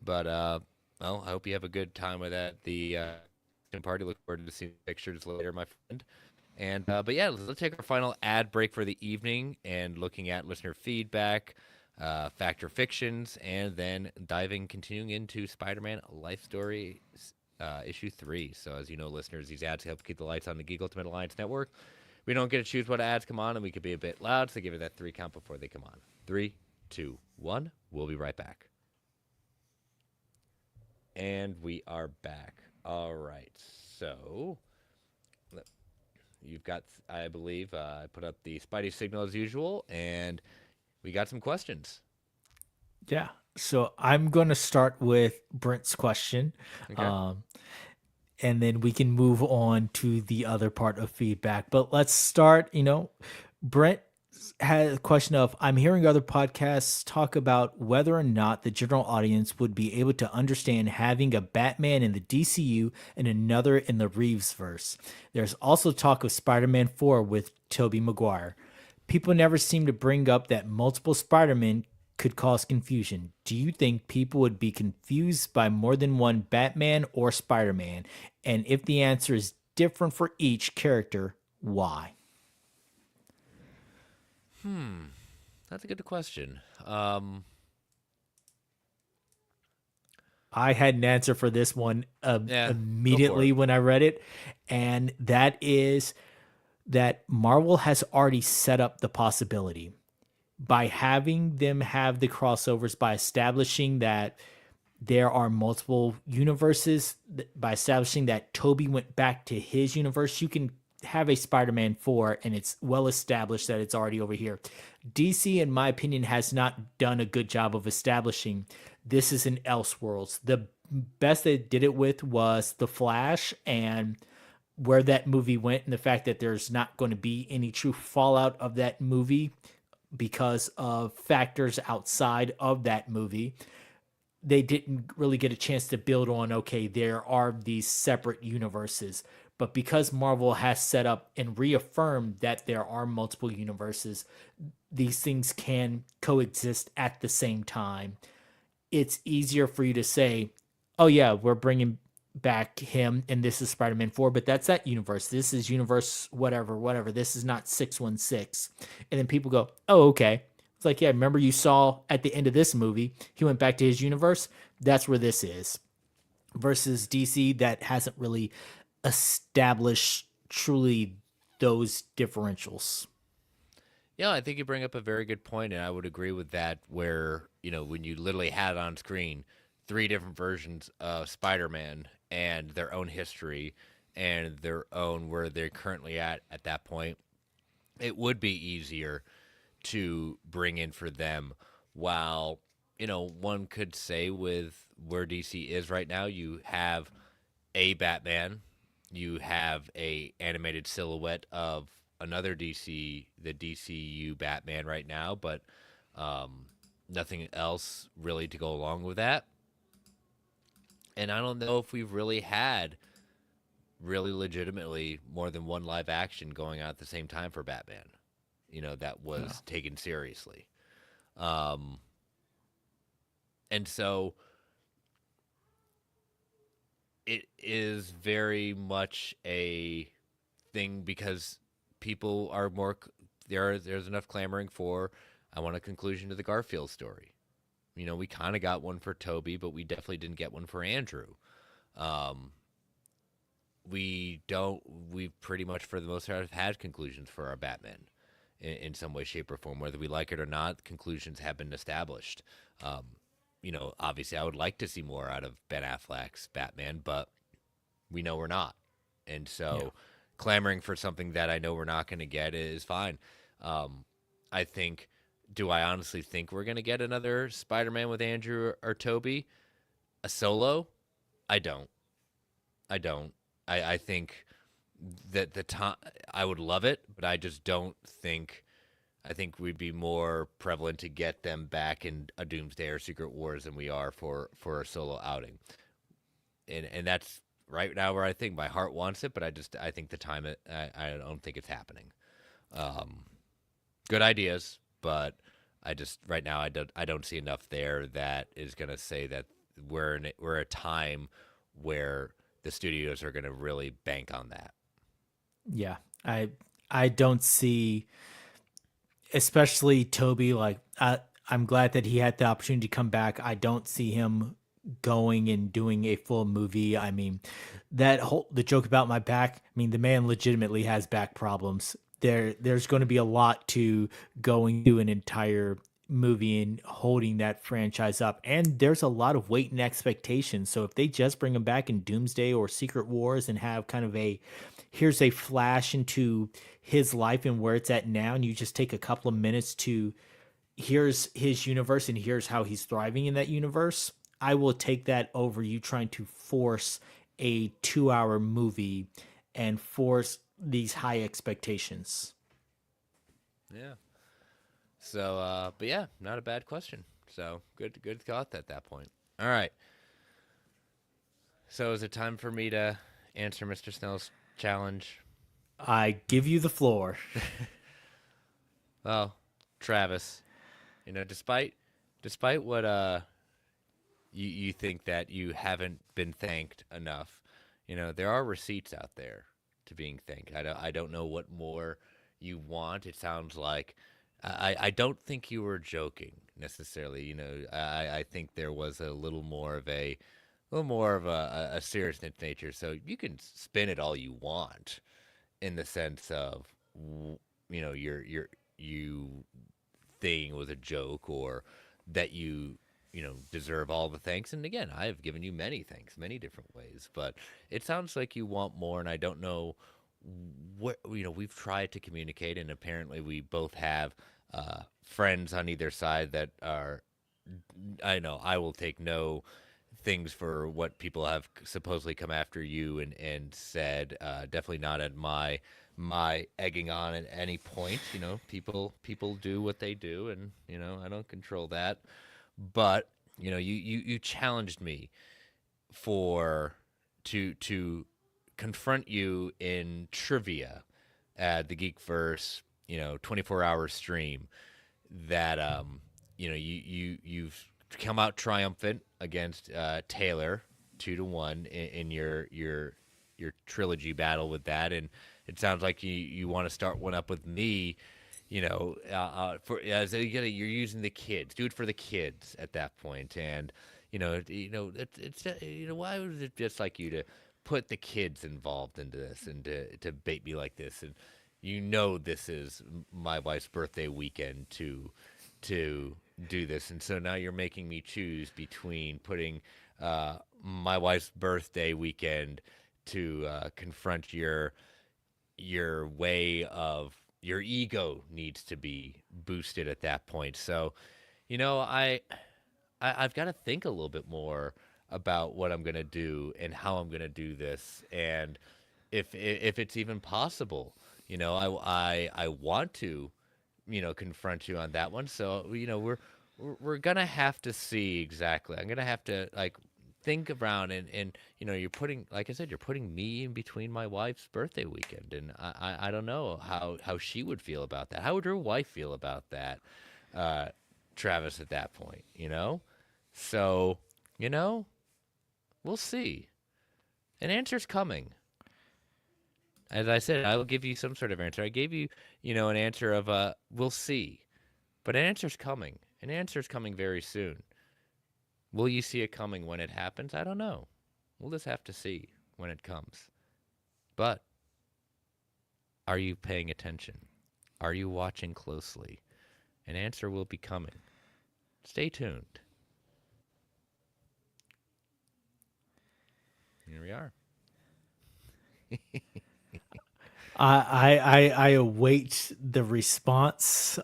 but well, I hope you have a good time with that. The party. Look forward to seeing pictures later, my friend. And but yeah, let's take our final ad break for the evening and looking at listener feedback, factor fictions, and then continuing into Spider-Man Life Story issue 3. So as you know, listeners, these ads help keep the lights on the Geek Ultimate Alliance Network. We don't get to choose what ads come on, and we could be a bit loud, so give it that 3 count before they come on. 3, 2, 1. We'll be right back. And we are back. All right. So you've got, I believe, I put up the Spidey signal as usual, and we got some questions. Yeah. So I'm going to start with Brent's question. Okay. Um, and then we can move on to the other part of feedback. But let's start, Brent had a question of I'm hearing other podcasts talk about whether or not the general audience would be able to understand having a Batman in the DCU and another in the Reeves verse. There's also talk of Spider-Man 4 with Tobey Maguire. People never seem to bring up that multiple Spider-Men could cause confusion. Do you think people would be confused by more than one Batman or Spider-Man? And if the answer is different for each character, why? That's a good question. I had an answer for this one Yeah, go for immediately it. when I read it, and that is that Marvel has already set up the possibility by having them have the crossovers, by establishing that there are multiple universes, by establishing that Toby went back to his universe. You can have a Spider-Man 4 and it's well established that it's already over here. DC, in my opinion, has not done a good job of establishing this is an Elseworlds. The best they did it with was The Flash and where that movie went, and the fact that there's not going to be any true fallout of that movie because of factors outside of that movie. They didn't really get a chance to build on, okay, there are these separate universes. But because Marvel has set up and reaffirmed that there are multiple universes, these things can coexist at the same time. It's easier for you to say, oh, yeah, we're bringing back him and this is Spider-Man 4, but that's that universe. This is universe whatever, whatever. This is not 616. And then people go, oh, okay. It's like, yeah, remember you saw at the end of this movie, he went back to his universe. That's where this is. Versus DC that hasn't really established truly those differentials. Yeah, I think you bring up a very good point, and I would agree with that. Where when you literally had on screen 3 different versions of Spider-Man and their own history and their own where they're currently at that point, it would be easier to bring in for them. While one could say with where DC is right now, you have a Batman, you have a animated silhouette of another the DCU Batman right now, but nothing else really to go along with that. And I don't know if we've really had really legitimately more than one live action going on at the same time for Batman. That No. was taken seriously. Um, and so it is very much a thing because people are there's enough clamoring for I want a conclusion to the Garfield story. We kind of got one for Toby, but we definitely didn't get one for Andrew. Um, we don't. We've pretty much, for the most part, have had conclusions for our Batman in some way, shape, or form. Whether we like it or not, conclusions have been established. Um, Obviously, I would like to see more out of Ben Affleck's Batman, but we know we're not, and Yeah. so clamoring for something that I know we're not going to get is fine. I think. Do I honestly think we're going to get another Spider-Man with Andrew or Toby? A solo? I don't. I don't. I think that the time I would love it, but I just don't think. I think we'd be more prevalent to get them back in a Doomsday or Secret Wars than we are for a solo outing, and that's right now where I think my heart wants it, but I think the time I don't think it's happening. Um, Good ideas, but I just right now I don't see enough there that is going to say that we're a time where the studios are going to really bank on that. Yeah. I don't see, especially Toby, like I'm glad that he had the opportunity to come back. I don't see him going and doing a full movie. I mean, that whole the joke about my back, I mean, the man legitimately has back problems. There's going to be a lot to going through an entire movie and holding that franchise up. And there's a lot of weight and expectation. So if they just bring him back in Doomsday or Secret Wars and have kind of a here's a flash into his life and where it's at now, and you just take a couple of minutes to here's his universe and here's how he's thriving in that universe, I will take that over you trying to force a 2 hour movie and force these high expectations. Yeah. So, but yeah, not a bad question. So good thought at that point. All right. So is it time for me to answer Mr. Snell's challenge? I give you the floor. Well, Travis, despite what you think that you haven't been thanked enough, there are receipts out there to being thanked. I don't know what more you want. It sounds like I don't think you were joking necessarily. I think there was a little more of a serious nature. So you can spin it all you want in the sense of you thing was a joke or that you deserve all the thanks. And again, I have given you many thanks, many different ways, but it sounds like you want more. And I don't know what, we've tried to communicate, and apparently we both have friends on either side that are, I know I will take no things for what people have supposedly come after you and said. Definitely not at my egging on at any point. People do what they do, and I don't control that. But you challenged me for to confront you in trivia at the Geekverse 24-hour stream that you've come out triumphant against Taylor 2-1 in your trilogy battle with that, and it sounds like you want to start one up with me. For as you're using the kids, do it for the kids at that point, and it's why was it just like you to put the kids involved into this and to bait me like this, and this is my wife's birthday weekend to do this, and so now you're making me choose between putting my wife's birthday weekend to confront your way of your ego needs to be boosted at that point. So, I've got to think a little bit more about what I'm gonna do and how I'm gonna do this, and if it's even possible. I want to confront you on that one. So we're gonna have to see exactly. I'm gonna have to like think around and you're putting, like I said, you're putting me in between my wife's birthday weekend, and I don't know how she would feel about that. How would her wife feel about that, uh, Travis? At that point, so you know we'll see. An answer's coming. As I said, I will give you some sort of answer. I gave you, an answer of we'll see. But an answer's coming. An answer's coming very soon. Will you see it coming when it happens? I don't know. We'll just have to see when it comes. But are you paying attention? Are you watching closely? An answer will be coming. Stay tuned. Here we are. I await the response.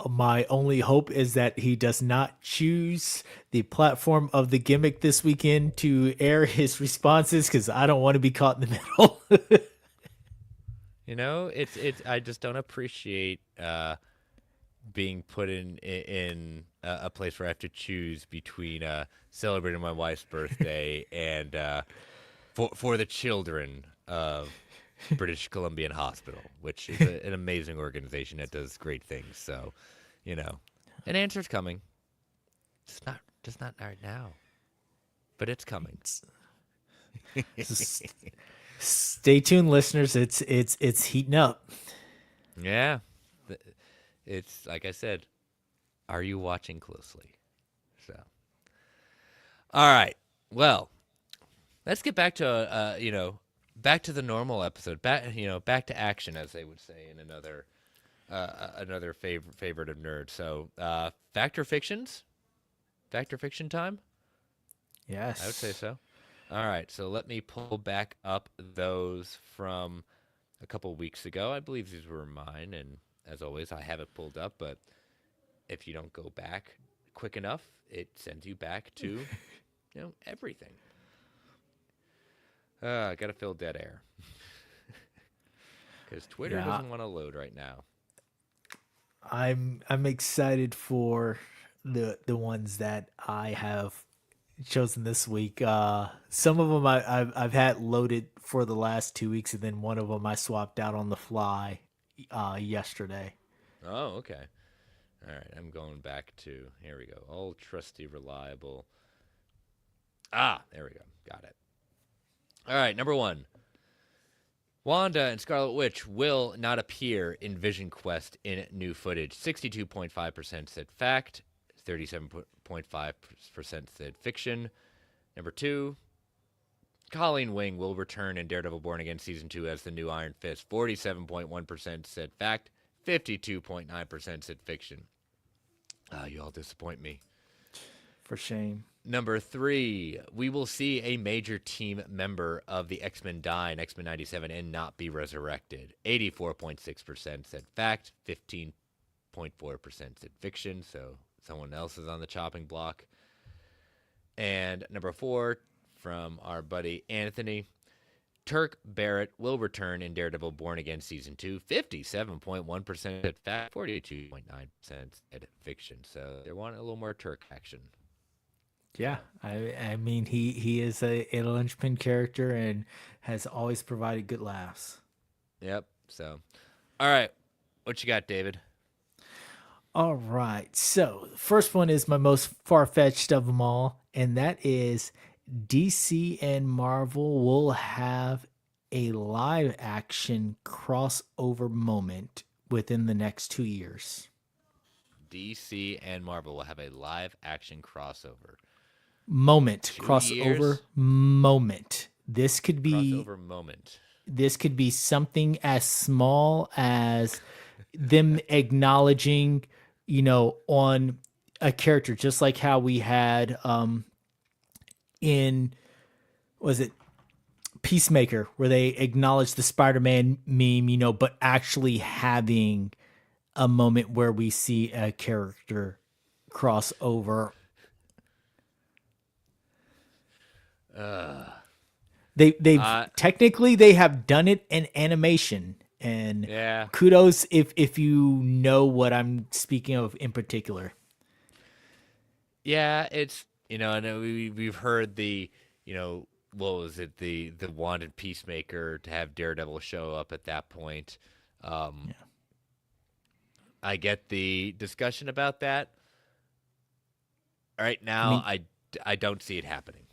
My only hope is that he does not choose the platform of the gimmick this weekend to air his responses because I don't want to be caught in the middle. It's. I just don't appreciate being put in a place where I have to choose between celebrating my wife's birthday and for the children of British Columbian Hospital, which is an amazing organization that does great things. So, an answer's coming. Just not right now, but it's coming. Stay tuned, listeners. It's heating up. Yeah, it's like I said. Are you watching closely? So, all right. Well, let's get back to back to the normal episode. Back to action, as they would say in another favorite of nerds. So, fact or fictions? Fact or fiction time? Yes. I would say so. All right. So let me pull back up those from a couple weeks ago. I believe these were mine, and as always, I have it pulled up. But if you don't go back quick enough, it sends you back to everything. I gotta fill dead air because Twitter Yeah, doesn't want to load right now. I'm excited for the ones that I have chosen this week. Some of them I've had loaded for the last 2 weeks, and then one of them I swapped out on the fly yesterday. Oh, okay. All right, I'm going back to here we go. Old trusty reliable. There we go. Got it. All right, number one. Wanda and Scarlet Witch will not appear in Vision Quest in new footage. 62.5% said fact, 37.5% said fiction. Number two, Colleen Wing will return in Daredevil Born Again Season 2 as the new Iron Fist. 47.1% said fact, 52.9% said fiction. You all disappoint me. For shame. Number three, we will see a major team member of the X-Men die in X-Men 97 and not be resurrected. 84.6% said fact, 15.4% said fiction, so someone else is on the chopping block. And number four, from our buddy Anthony, Turk Barrett will return in Daredevil Born Again Season 2. 57.1% said fact, 42.9% said fiction. So they want a little more Turk action. Yeah, I mean he is a linchpin character and has always provided good laughs. Yep. So, all right. What you got, David? All right, so the first one is my most far fetched of them all, and that is DC and Marvel will have a live action crossover moment within the next 2 years. DC and Marvel will have a live action crossover. Moment, 2 years? crossover moment. Crossover moment. This could be something as small as them acknowledging, on a character, just like how we had in was it Peacemaker, where they acknowledged the Spider-Man meme, but actually having a moment where we see a character cross over. They've technically they have done it in animation, and Yeah. kudos if you know what I'm speaking of in particular. Yeah, it's I know we've heard the what was it, the wanted Peacemaker to have Daredevil show up at that point. Yeah. I get the discussion about that. Right I now, mean, I don't see it happening.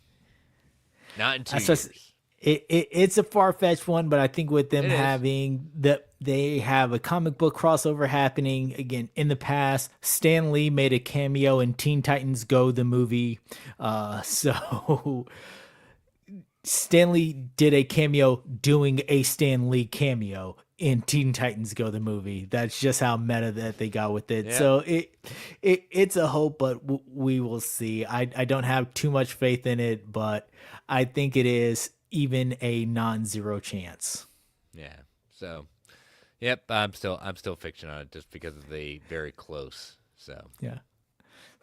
Not in 2 that's just years. It's a far fetched one, but I think with them It is. having they have a comic book crossover happening again in the past. Stan Lee made a cameo in Teen Titans Go the movie, so Stan Lee did a cameo doing a Stan Lee cameo in Teen Titans Go the movie. That's just how meta that they got with it. Yeah. So it's a hope, but we will see. I don't have too much faith in it, but I think it is even a non-zero chance. Yeah. So, yep, I'm still fiction on it just because of the very close. So, Yeah,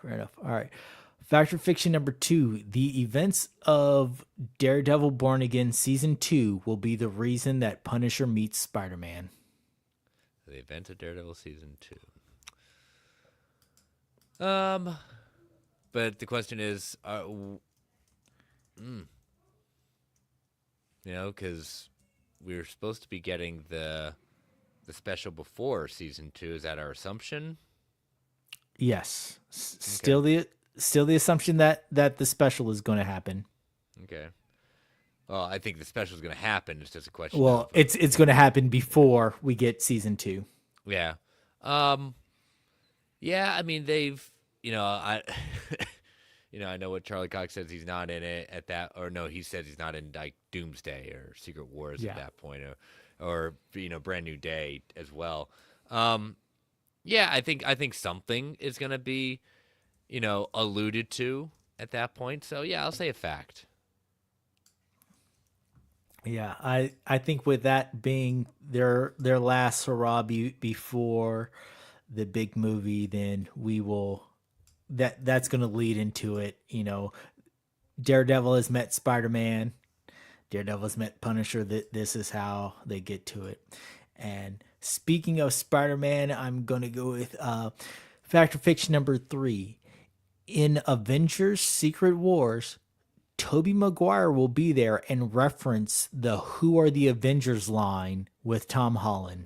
fair enough. All right. Fact or fiction number 2. The events of Daredevil Born Again season 2 will be the reason that Punisher meets Spider-Man. the event of Daredevil season 2. Um, but the question is, because we were supposed to be getting the special before season 2. Is that our assumption? Yes. Okay. Still the assumption that the special is going to happen. Okay. Well, I think the special is going to happen. It's just a question Well, of, it's going to happen before we get season 2. yeah. Um, yeah. I mean, they've, I, I know what Charlie Cox says he's not in it at that, or no, he says he's not in like Doomsday or Secret Wars at Yeah. that point, or Brand New Day as well. Um, yeah, I think something is going to be, alluded to at that point. So yeah, I'll say a fact. Yeah, I think with that being their last hurrah before the big movie, then we will that's going to lead into it. Daredevil has met Spider-Man. Daredevil has met Punisher. That this is how they get to it. And speaking of Spider-Man, I'm going to go with fact or fiction number 3. In Avengers: Secret Wars, Toby Maguire will be there and reference the "Who are the Avengers" line with Tom Holland.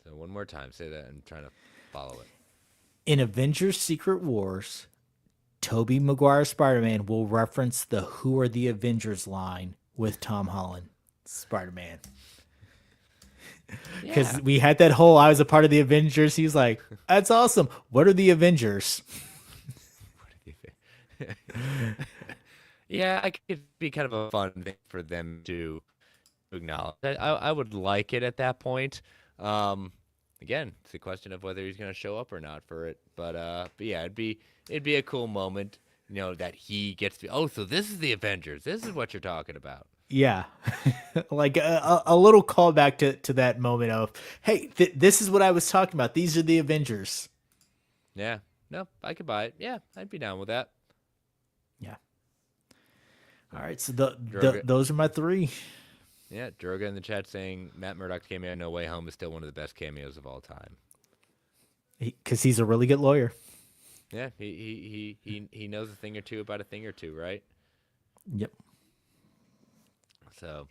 So one more time, say that. I'm trying to follow it. In Avengers: Secret Wars, Toby Maguire Spider-Man will reference the "Who are the Avengers" line with Tom Holland Spider-Man. Yeah. Because we had that whole I was a part of the Avengers. He's like, that's awesome. What are the Avengers? Yeah, I could be kind of a fun thing for them to acknowledge. I would like it at that point. Um, Again, it's a question of whether he's going to show up or not for it. But yeah, it'd be a cool moment, that he gets to. Oh, so this is the Avengers. This is what you're talking about. Yeah. Like a little callback to that moment of, hey, this is what I was talking about. These are the Avengers. Yeah, no, I could buy it. Yeah, I'd be down with that. Yeah. All right. So Droga, those are my 3. yeah, Droga in the chat saying Matt Murdock's cameo in No Way Home is still one of the best cameos of all time. Because he's a really good lawyer. Yeah, he knows a thing or two about a thing or two, right? Yep. So,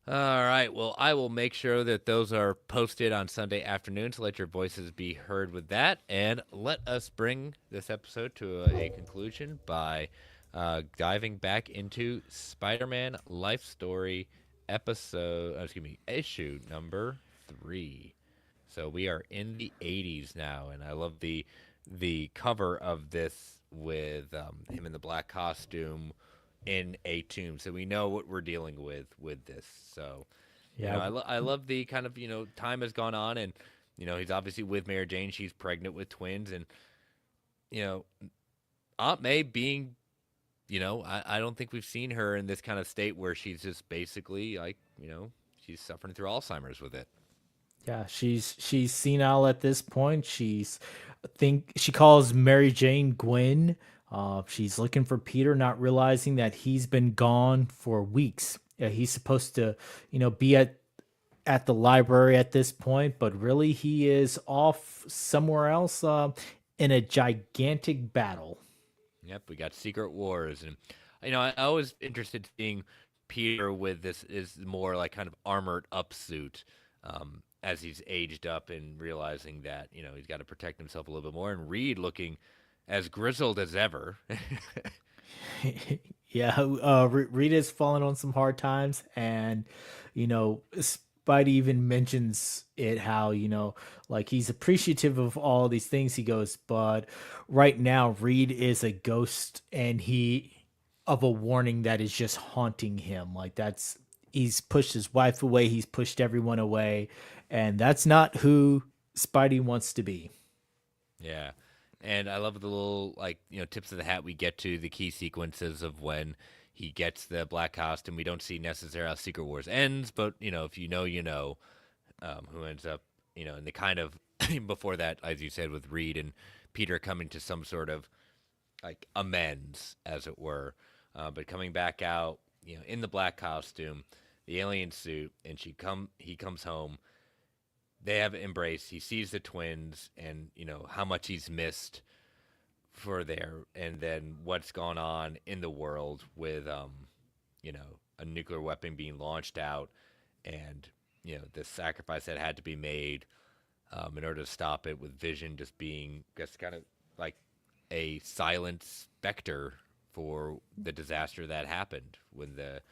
all right. Well, I will make sure that those are posted on Sunday afternoon to let your voices be heard with that. And let us bring this episode to a conclusion by diving back into Spider-Man Life Story issue number 3. So we are in the 80s now, and I love the cover of this with him in the black costume in a tomb, so we know what we're dealing with this. So, Yeah. I love the kind of time has gone on, and he's obviously with Mary Jane. She's pregnant with twins, and you know Aunt May being, I don't think we've seen her in this kind of state where she's just basically like she's suffering through Alzheimer's with it. Yeah, she's senile at this point. She calls Mary Jane Gwen. She's looking for Peter, not realizing that he's been gone for weeks. Yeah, he's supposed to, be at the library at this point, but really he is off somewhere else in a gigantic battle. Yep, we got Secret Wars, and I was interested in seeing Peter with this is more like kind of armored up suit, as he's aged up and realizing that he's got to protect himself a little bit more, and Reed looking as grizzled as ever. Yeah, Rita's fallen on some hard times, and Spidey even mentions it how like he's appreciative of all these things. He goes, but right now Reed is a ghost, and he of a warning that is just haunting him. Like that's he's pushed his wife away, he's pushed everyone away, and that's not who Spidey wants to be. Yeah. And I love the little like, tips of the hat we get to the key sequences of when he gets the black costume. We don't see necessarily how Secret Wars ends, but if you know, who ends up, and the kind of before that, as you said, with Reed and Peter coming to some sort of like amends, as it were, but coming back out, in the black costume, the alien suit, and he comes home. They have embraced. He sees the twins, and how much he's missed for there, and then what's gone on in the world with a nuclear weapon being launched out, and the sacrifice that had to be made in order to stop it, with Vision just being just kind of like a silent specter for the disaster that happened when the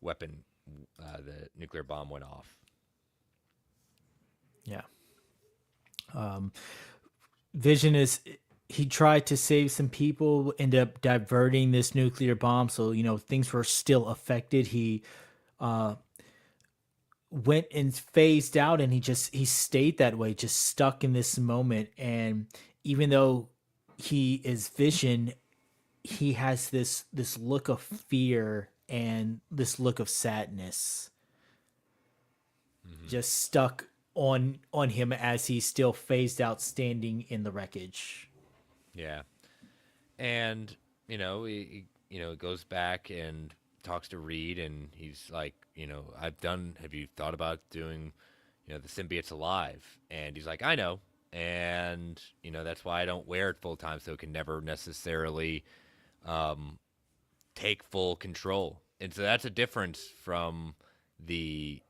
weapon, the nuclear bomb went off. Yeah. Um, Vision is he tried to save some people, ended up diverting this nuclear bomb, so things were still affected. He uh, went and phased out, and he stayed that way, just stuck in this moment. And even though he is Vision, he has this look of fear and this look of sadness Hmm. just stuck on him as he's still phased out standing in the wreckage. Yeah, and he goes back and talks to Reed, and he's like, I've done. Have you thought about doing, the symbiotes alive? And he's like, I know, and that's why I don't wear it full time, so it can never necessarily um, take full control. And so that's a difference from the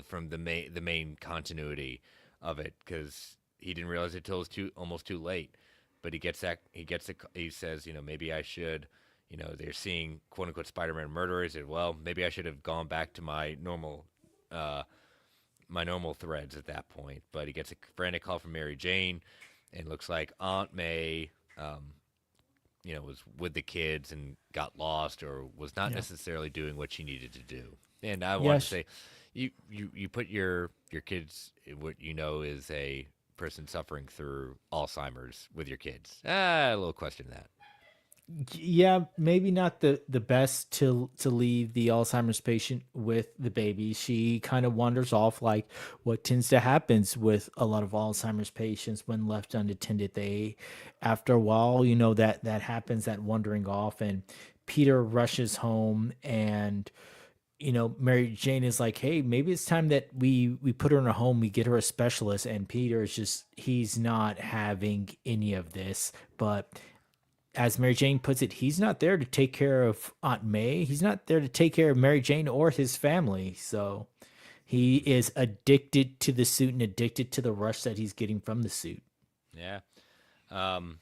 from the main continuity of it, because he didn't realize it till it was almost too late. But he says, maybe I should, they're seeing quote unquote Spider-Man murderers, and well, maybe I should have gone back to uh, my normal threads at that point. But he gets a frantic call from Mary Jane, and looks like Aunt May, was with the kids and got lost, or was not Yeah. necessarily doing what she needed to do. And I wanted to Yes. say, you put your kids, what is a person suffering through Alzheimer's, with your kids. A little question that. Yeah, maybe not the best to leave the Alzheimer's patient with the baby. She kind of wanders off, like what tends to happens with a lot of Alzheimer's patients when left unattended. They, after a while, that happens, that wandering off, and Peter rushes home, and Mary Jane is like, "Hey, maybe it's time that we put her in a home, we get her a specialist." And Peter is just he's not having any of this, but as Mary Jane puts it, he's not there to take care of Aunt May. He's not there to take care of Mary Jane or his family. So he is addicted to the suit and addicted to the rush that he's getting from the suit. Yeah. Um,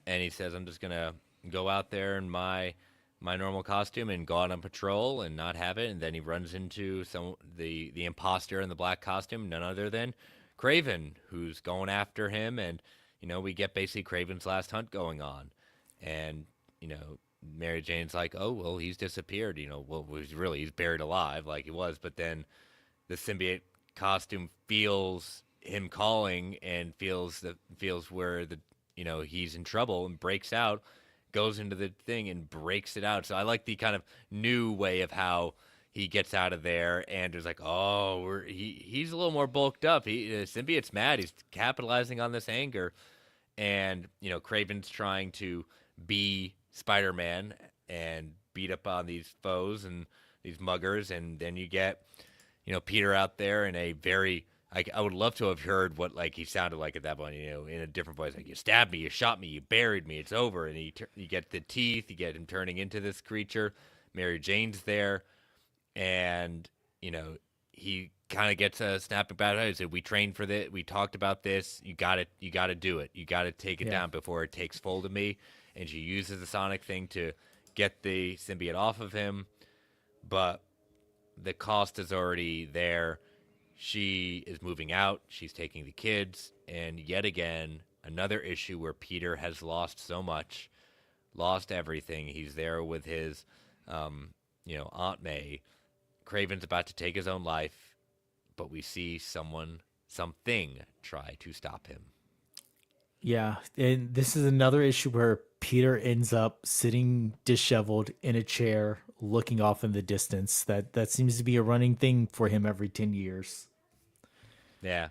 and he says, I'm just gonna go out there in my normal costume and go out on patrol and not have it. And then he runs into the imposter in the black costume, none other than Craven, who's going after him. And we get basically Craven's last hunt going on. And Mary Jane's like, oh well, he's disappeared. Well, he's buried alive like he was. But then the symbiote costume feels him calling, and feels where he's in trouble, and breaks out, goes into the thing and breaks it out. So I like the kind of new way of how he gets out of there, and is like, oh, he's a little more bulked up. The symbiote's mad. He's capitalizing on this anger, and Craven's trying to be Spider-Man and beat up on these foes and these muggers, and then you get Peter out there in a very, I would love to have heard what like he sounded like at that point, in a different voice, like, you stabbed me, you shot me, you buried me, it's over. And you get the teeth, you get him turning into this creature. Mary Jane's there, and he kind of gets a snapping back. He said, "We trained for this. We talked about this. You got it. You got to do it. You got to take it Yeah. down before it takes hold of me." And she uses the sonic thing to get the symbiote off of him, but the cost is already there. She is moving out. She's taking the kids, and yet again, another issue where Peter has lost so much, lost everything. He's there with his, Aunt May. Craven's about to take his own life, but we see something try to stop him. Yeah, and this is another issue where Peter ends up sitting disheveled in a chair, looking off in the distance. That seems to be a running thing for him every 10 years. Yeah.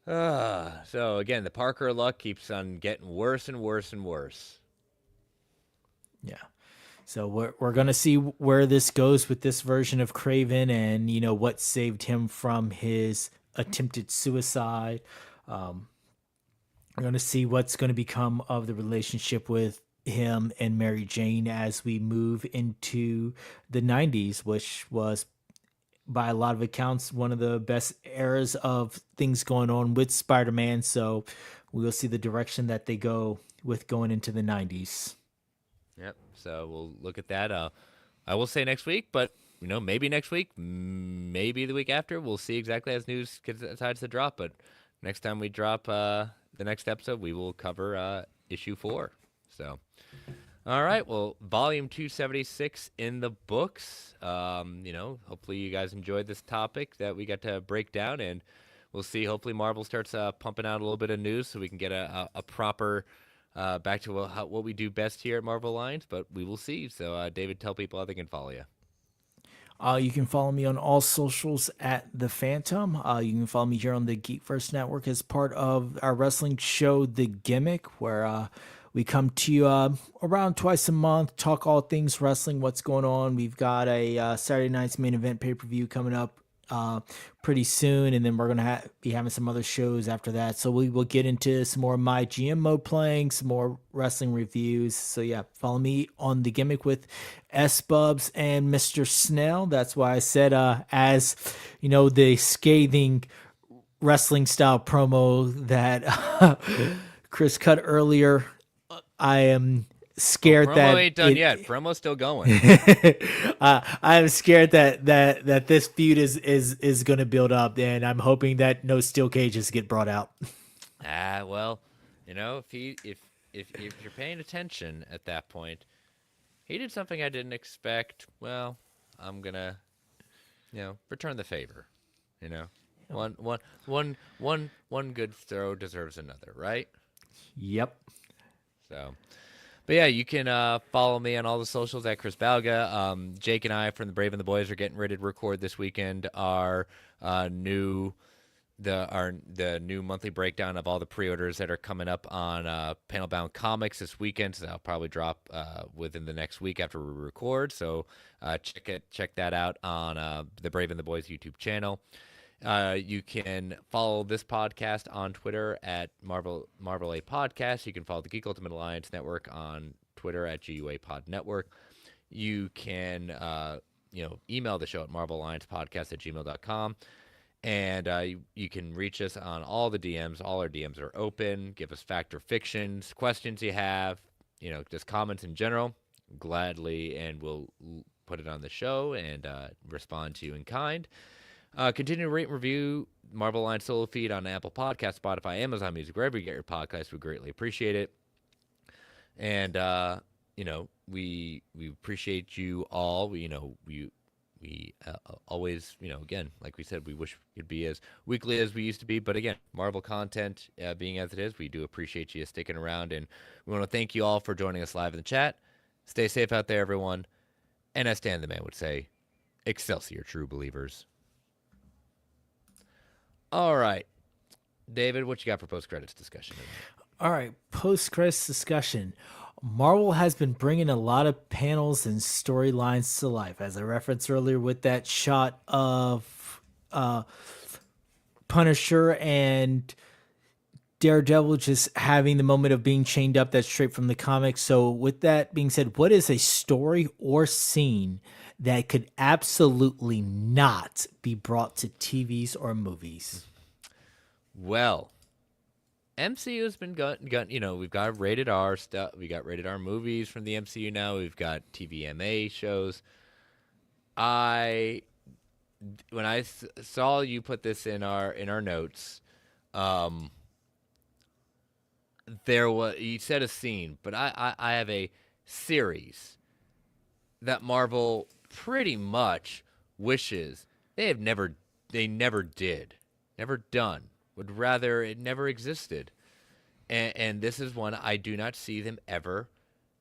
So again, the Parker luck keeps on getting worse and worse and worse. Yeah. So we're gonna see where this goes with this version of Craven, and what saved him from his attempted suicide. We're gonna see what's gonna become of the relationship with him and Mary Jane as we move into the 90s, which was by a lot of accounts one of the best eras of things going on with Spider-Man. So we'll see the direction that they go with going into the 90s. Yep. So we'll look at that. I will say next week, but maybe next week, maybe the week after. We'll see exactly as news decides to drop. But next time we drop the next episode, we will cover issue 4. So, all right. Well, volume 276 in the books. Hopefully you guys enjoyed this topic that we got to break down, and we'll see. Hopefully Marvel starts pumping out a little bit of news so we can get a proper. Back to what we do best here at Marvel Alliance, but we will see. So, David, tell people how they can follow you. You can follow me on all socials at The Phantom. You can follow me here on the Geekverse Network as part of our wrestling show, The Gimmick, where we come to you around twice a month, talk all things wrestling, what's going on. We've got a Saturday night's main event pay-per-view coming up pretty soon, and then we're gonna be having some other shows after that. So we will get into some more My GM mode playing, some more wrestling reviews. So yeah, follow me on The Gimmick with S Bubs and Mr. Snell. That's why I said as the scathing wrestling style promo that Chris cut earlier. I am scared promo that ain't done yet. Promo's still going. I'm scared that this feud is going to build up, and I'm hoping that no steel cages get brought out. Well, if you're paying attention at that point, he did something I didn't expect. Well, I'm gonna, return the favor. One good throw deserves another, right? Yep. So, but yeah, you can follow me on all the socials at Chris Balga. Jake and I from the Brave and the Boys are getting ready to record this weekend our new monthly breakdown of all the pre-orders that are coming up on Panel Bound Comics this weekend. So that'll probably drop within the next week after we record. So check that out on the Brave and the Boys YouTube channel. You can follow this podcast on Twitter at Marvel A Podcast. You can follow the Geek Ultimate Alliance Network on Twitter at GUA Pod Network. You can email the show at marvelalliancepodcast@gmail.com. And you can reach us on all the DMs. All our DMs are open. Give us fact or fictions, questions you have, just comments in general. Gladly, and we'll put it on the show and respond to you in kind. Continue to rate and review Marvel Alliance Solo Feed on Apple Podcasts, Spotify, Amazon Music, wherever you get your podcasts. We greatly appreciate it. And, we appreciate you all. We always, again, like we said, we wish it'd be as weekly as we used to be. But again, Marvel content being as it is, we do appreciate you sticking around. And we want to thank you all for joining us live in the chat. Stay safe out there, everyone. And as Stan the Man would say, Excelsior, true believers. All right. David, what you got for post-credits discussion tonight? All right, post-credits discussion. Marvel has been bringing a lot of panels and storylines to life, as I referenced earlier with that shot of Punisher and Daredevil just having the moment of being chained up. That's straight from the comics. So with that being said, what is a story or scene that could absolutely not be brought to TVs or movies? Well, MCU has been got we've got rated R stuff. We got rated R movies from the MCU now. We've got TVMA shows. I when I saw you put this in our notes, um, there was you said a scene, but I have a series that Marvel pretty much wishes they never did, never done. Would rather it never existed. And this is one I do not see them ever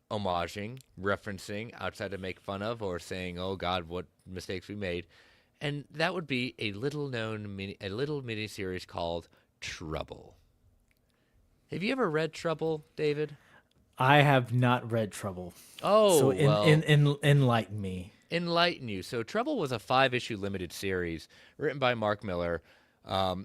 homaging, referencing outside to make fun of or saying, "Oh God, what mistakes we made." And that would be a little mini series called Trouble. Have you ever read Trouble, David? I have not read Trouble, Oh so well, enlighten me. enlighten you. So Trouble was a 5 issue limited series written by Mark Miller,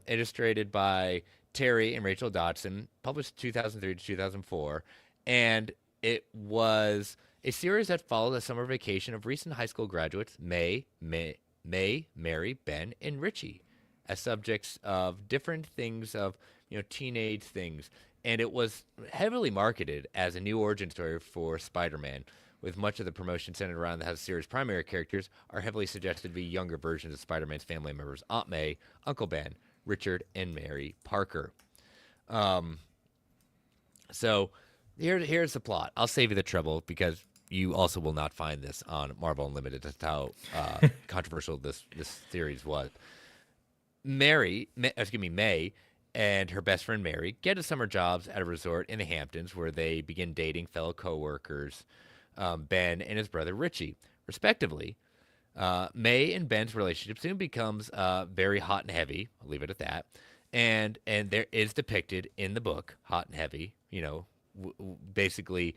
illustrated by Terry and Rachel Dodson, published 2003 to 2004, and it was a series that followed a summer vacation of recent high school graduates May, Mary, Ben, and Richie, as subjects of different things of teenage things, and it was heavily marketed as a new origin story for Spider-Man, with much of the promotion centered around how the series' primary characters are heavily suggested to be younger versions of Spider-Man's family members: Aunt May, Uncle Ben, Richard, and Mary Parker. Um, so here's the plot. I'll save you the trouble because you also will not find this on Marvel Unlimited. That's how controversial this series was. May, and her best friend Mary get to summer jobs at a resort in the Hamptons where they begin dating fellow coworkers Ben and his brother Richie, respectively. May and Ben's relationship soon becomes very hot and heavy. I'll leave it at that. And there is depicted in the book hot and heavy. Basically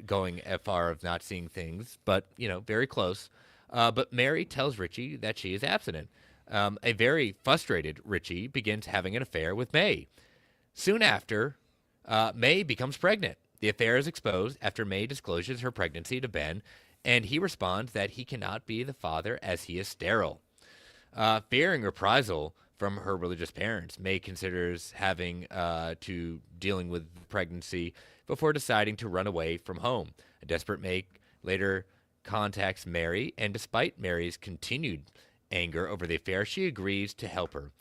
going as far of not seeing things, but very close. But Mary tells Richie that she is abstinent. A very frustrated Richie begins having an affair with May. Soon after, May becomes pregnant. The affair is exposed after May discloses her pregnancy to Ben, and he responds that he cannot be the father as he is sterile. Fearing reprisal from her religious parents, May considers having to dealing with pregnancy before deciding to run away from home. A desperate May later contacts Mary, and despite Mary's continued anger over the affair, she agrees to help her.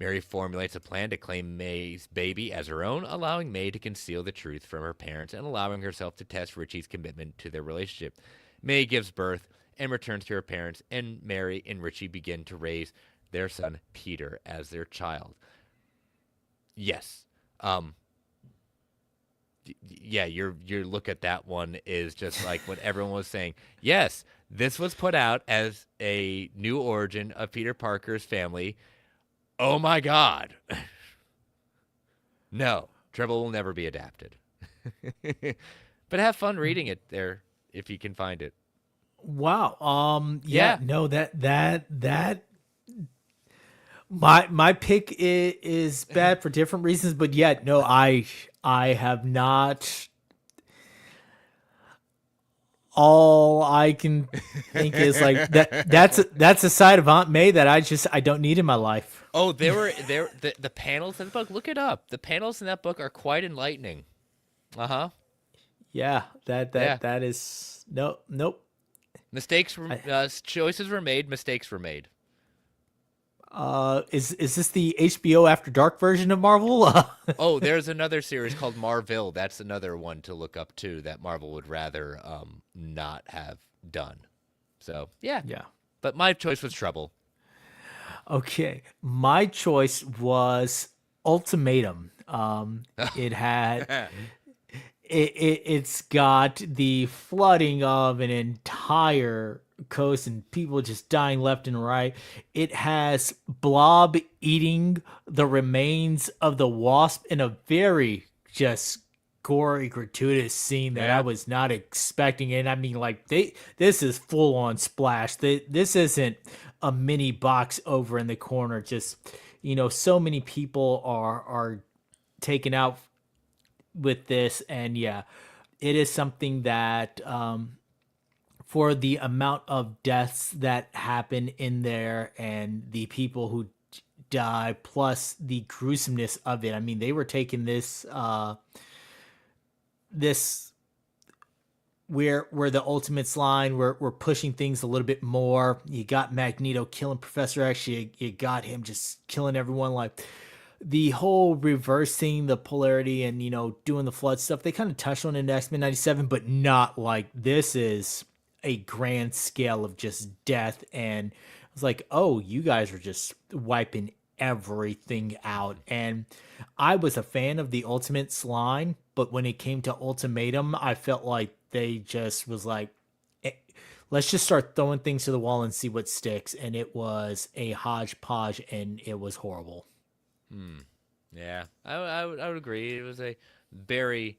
Mary formulates a plan to claim May's baby as her own, allowing May to conceal the truth from her parents and allowing herself to test Richie's commitment to their relationship. May gives birth and returns to her parents, and Mary and Richie begin to raise their son Peter as their child. Yes. Yeah, your look at that one is just like what everyone was saying. Yes, this was put out as a new origin of Peter Parker's family. Oh my God. No, Trouble will never be adapted. But have fun reading it there if you can find it. Wow. Yeah. Yeah. No. That. My pick is bad for different reasons, but yet no. I have not. All I can think is like that. That's a side of Aunt May that I don't need in my life. Oh, the panels in the book. Look it up. The panels in that book are quite enlightening. Uh huh. Yeah. Yeah. That is no. Nope. Choices were made. Mistakes were made. Is this the HBO After Dark version of Marvel? Oh, there's another series called Marvel. That's another one to look up too that Marvel would rather not have done. So yeah, Yeah. but my choice was Trouble. Okay. My choice was Ultimatum. It had it's got the flooding of an entire coast and people just dying left and right. It has Blob eating the remains of the wasp in a very just gory, gratuitous scene that I Yeah. was not expecting. And I mean, like this is full on splash. This isn't a mini box over in the corner. Just so many people are taken out with this, and yeah, it is something that for the amount of deaths that happen in there and the people who die, plus the gruesomeness of it. I mean, they were taking this where the Ultimates line, we're pushing things a little bit more. You got Magneto killing Professor X. You got him just killing everyone. Like the whole reversing the polarity and doing the flood stuff. They kind of touched on it in X-Men 97, but not like this is a grand scale of just death. And I was like, oh, you guys are just wiping everything out. And I was a fan of the Ultimates line, but when it came to Ultimatum, I felt like they just was like, "Eh, let's just start throwing things to the wall and see what sticks." And it was a hodgepodge, and it was horrible. Hmm. Yeah, I would agree. It was a very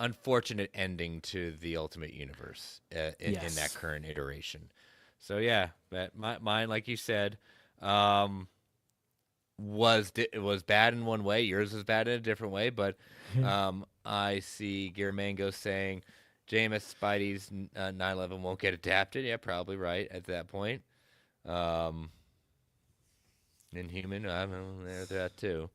unfortunate ending to the Ultimate Universe in that Yes. current iteration. So yeah, but mine, like you said, um, it was bad in one way. Yours was bad in a different way, but I see Gear Mango saying Jameis Spidey's 9/11 won't get adapted. Yeah, probably right at that point. Um, Inhuman, I'm there's that too.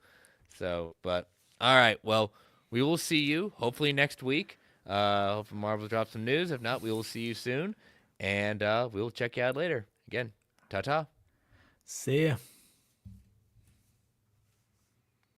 So, but all right. Well, we will see you hopefully next week. Hopefully Marvel drops some news. If not, we will see you soon, and we will check you out later. Again, ta ta. See ya.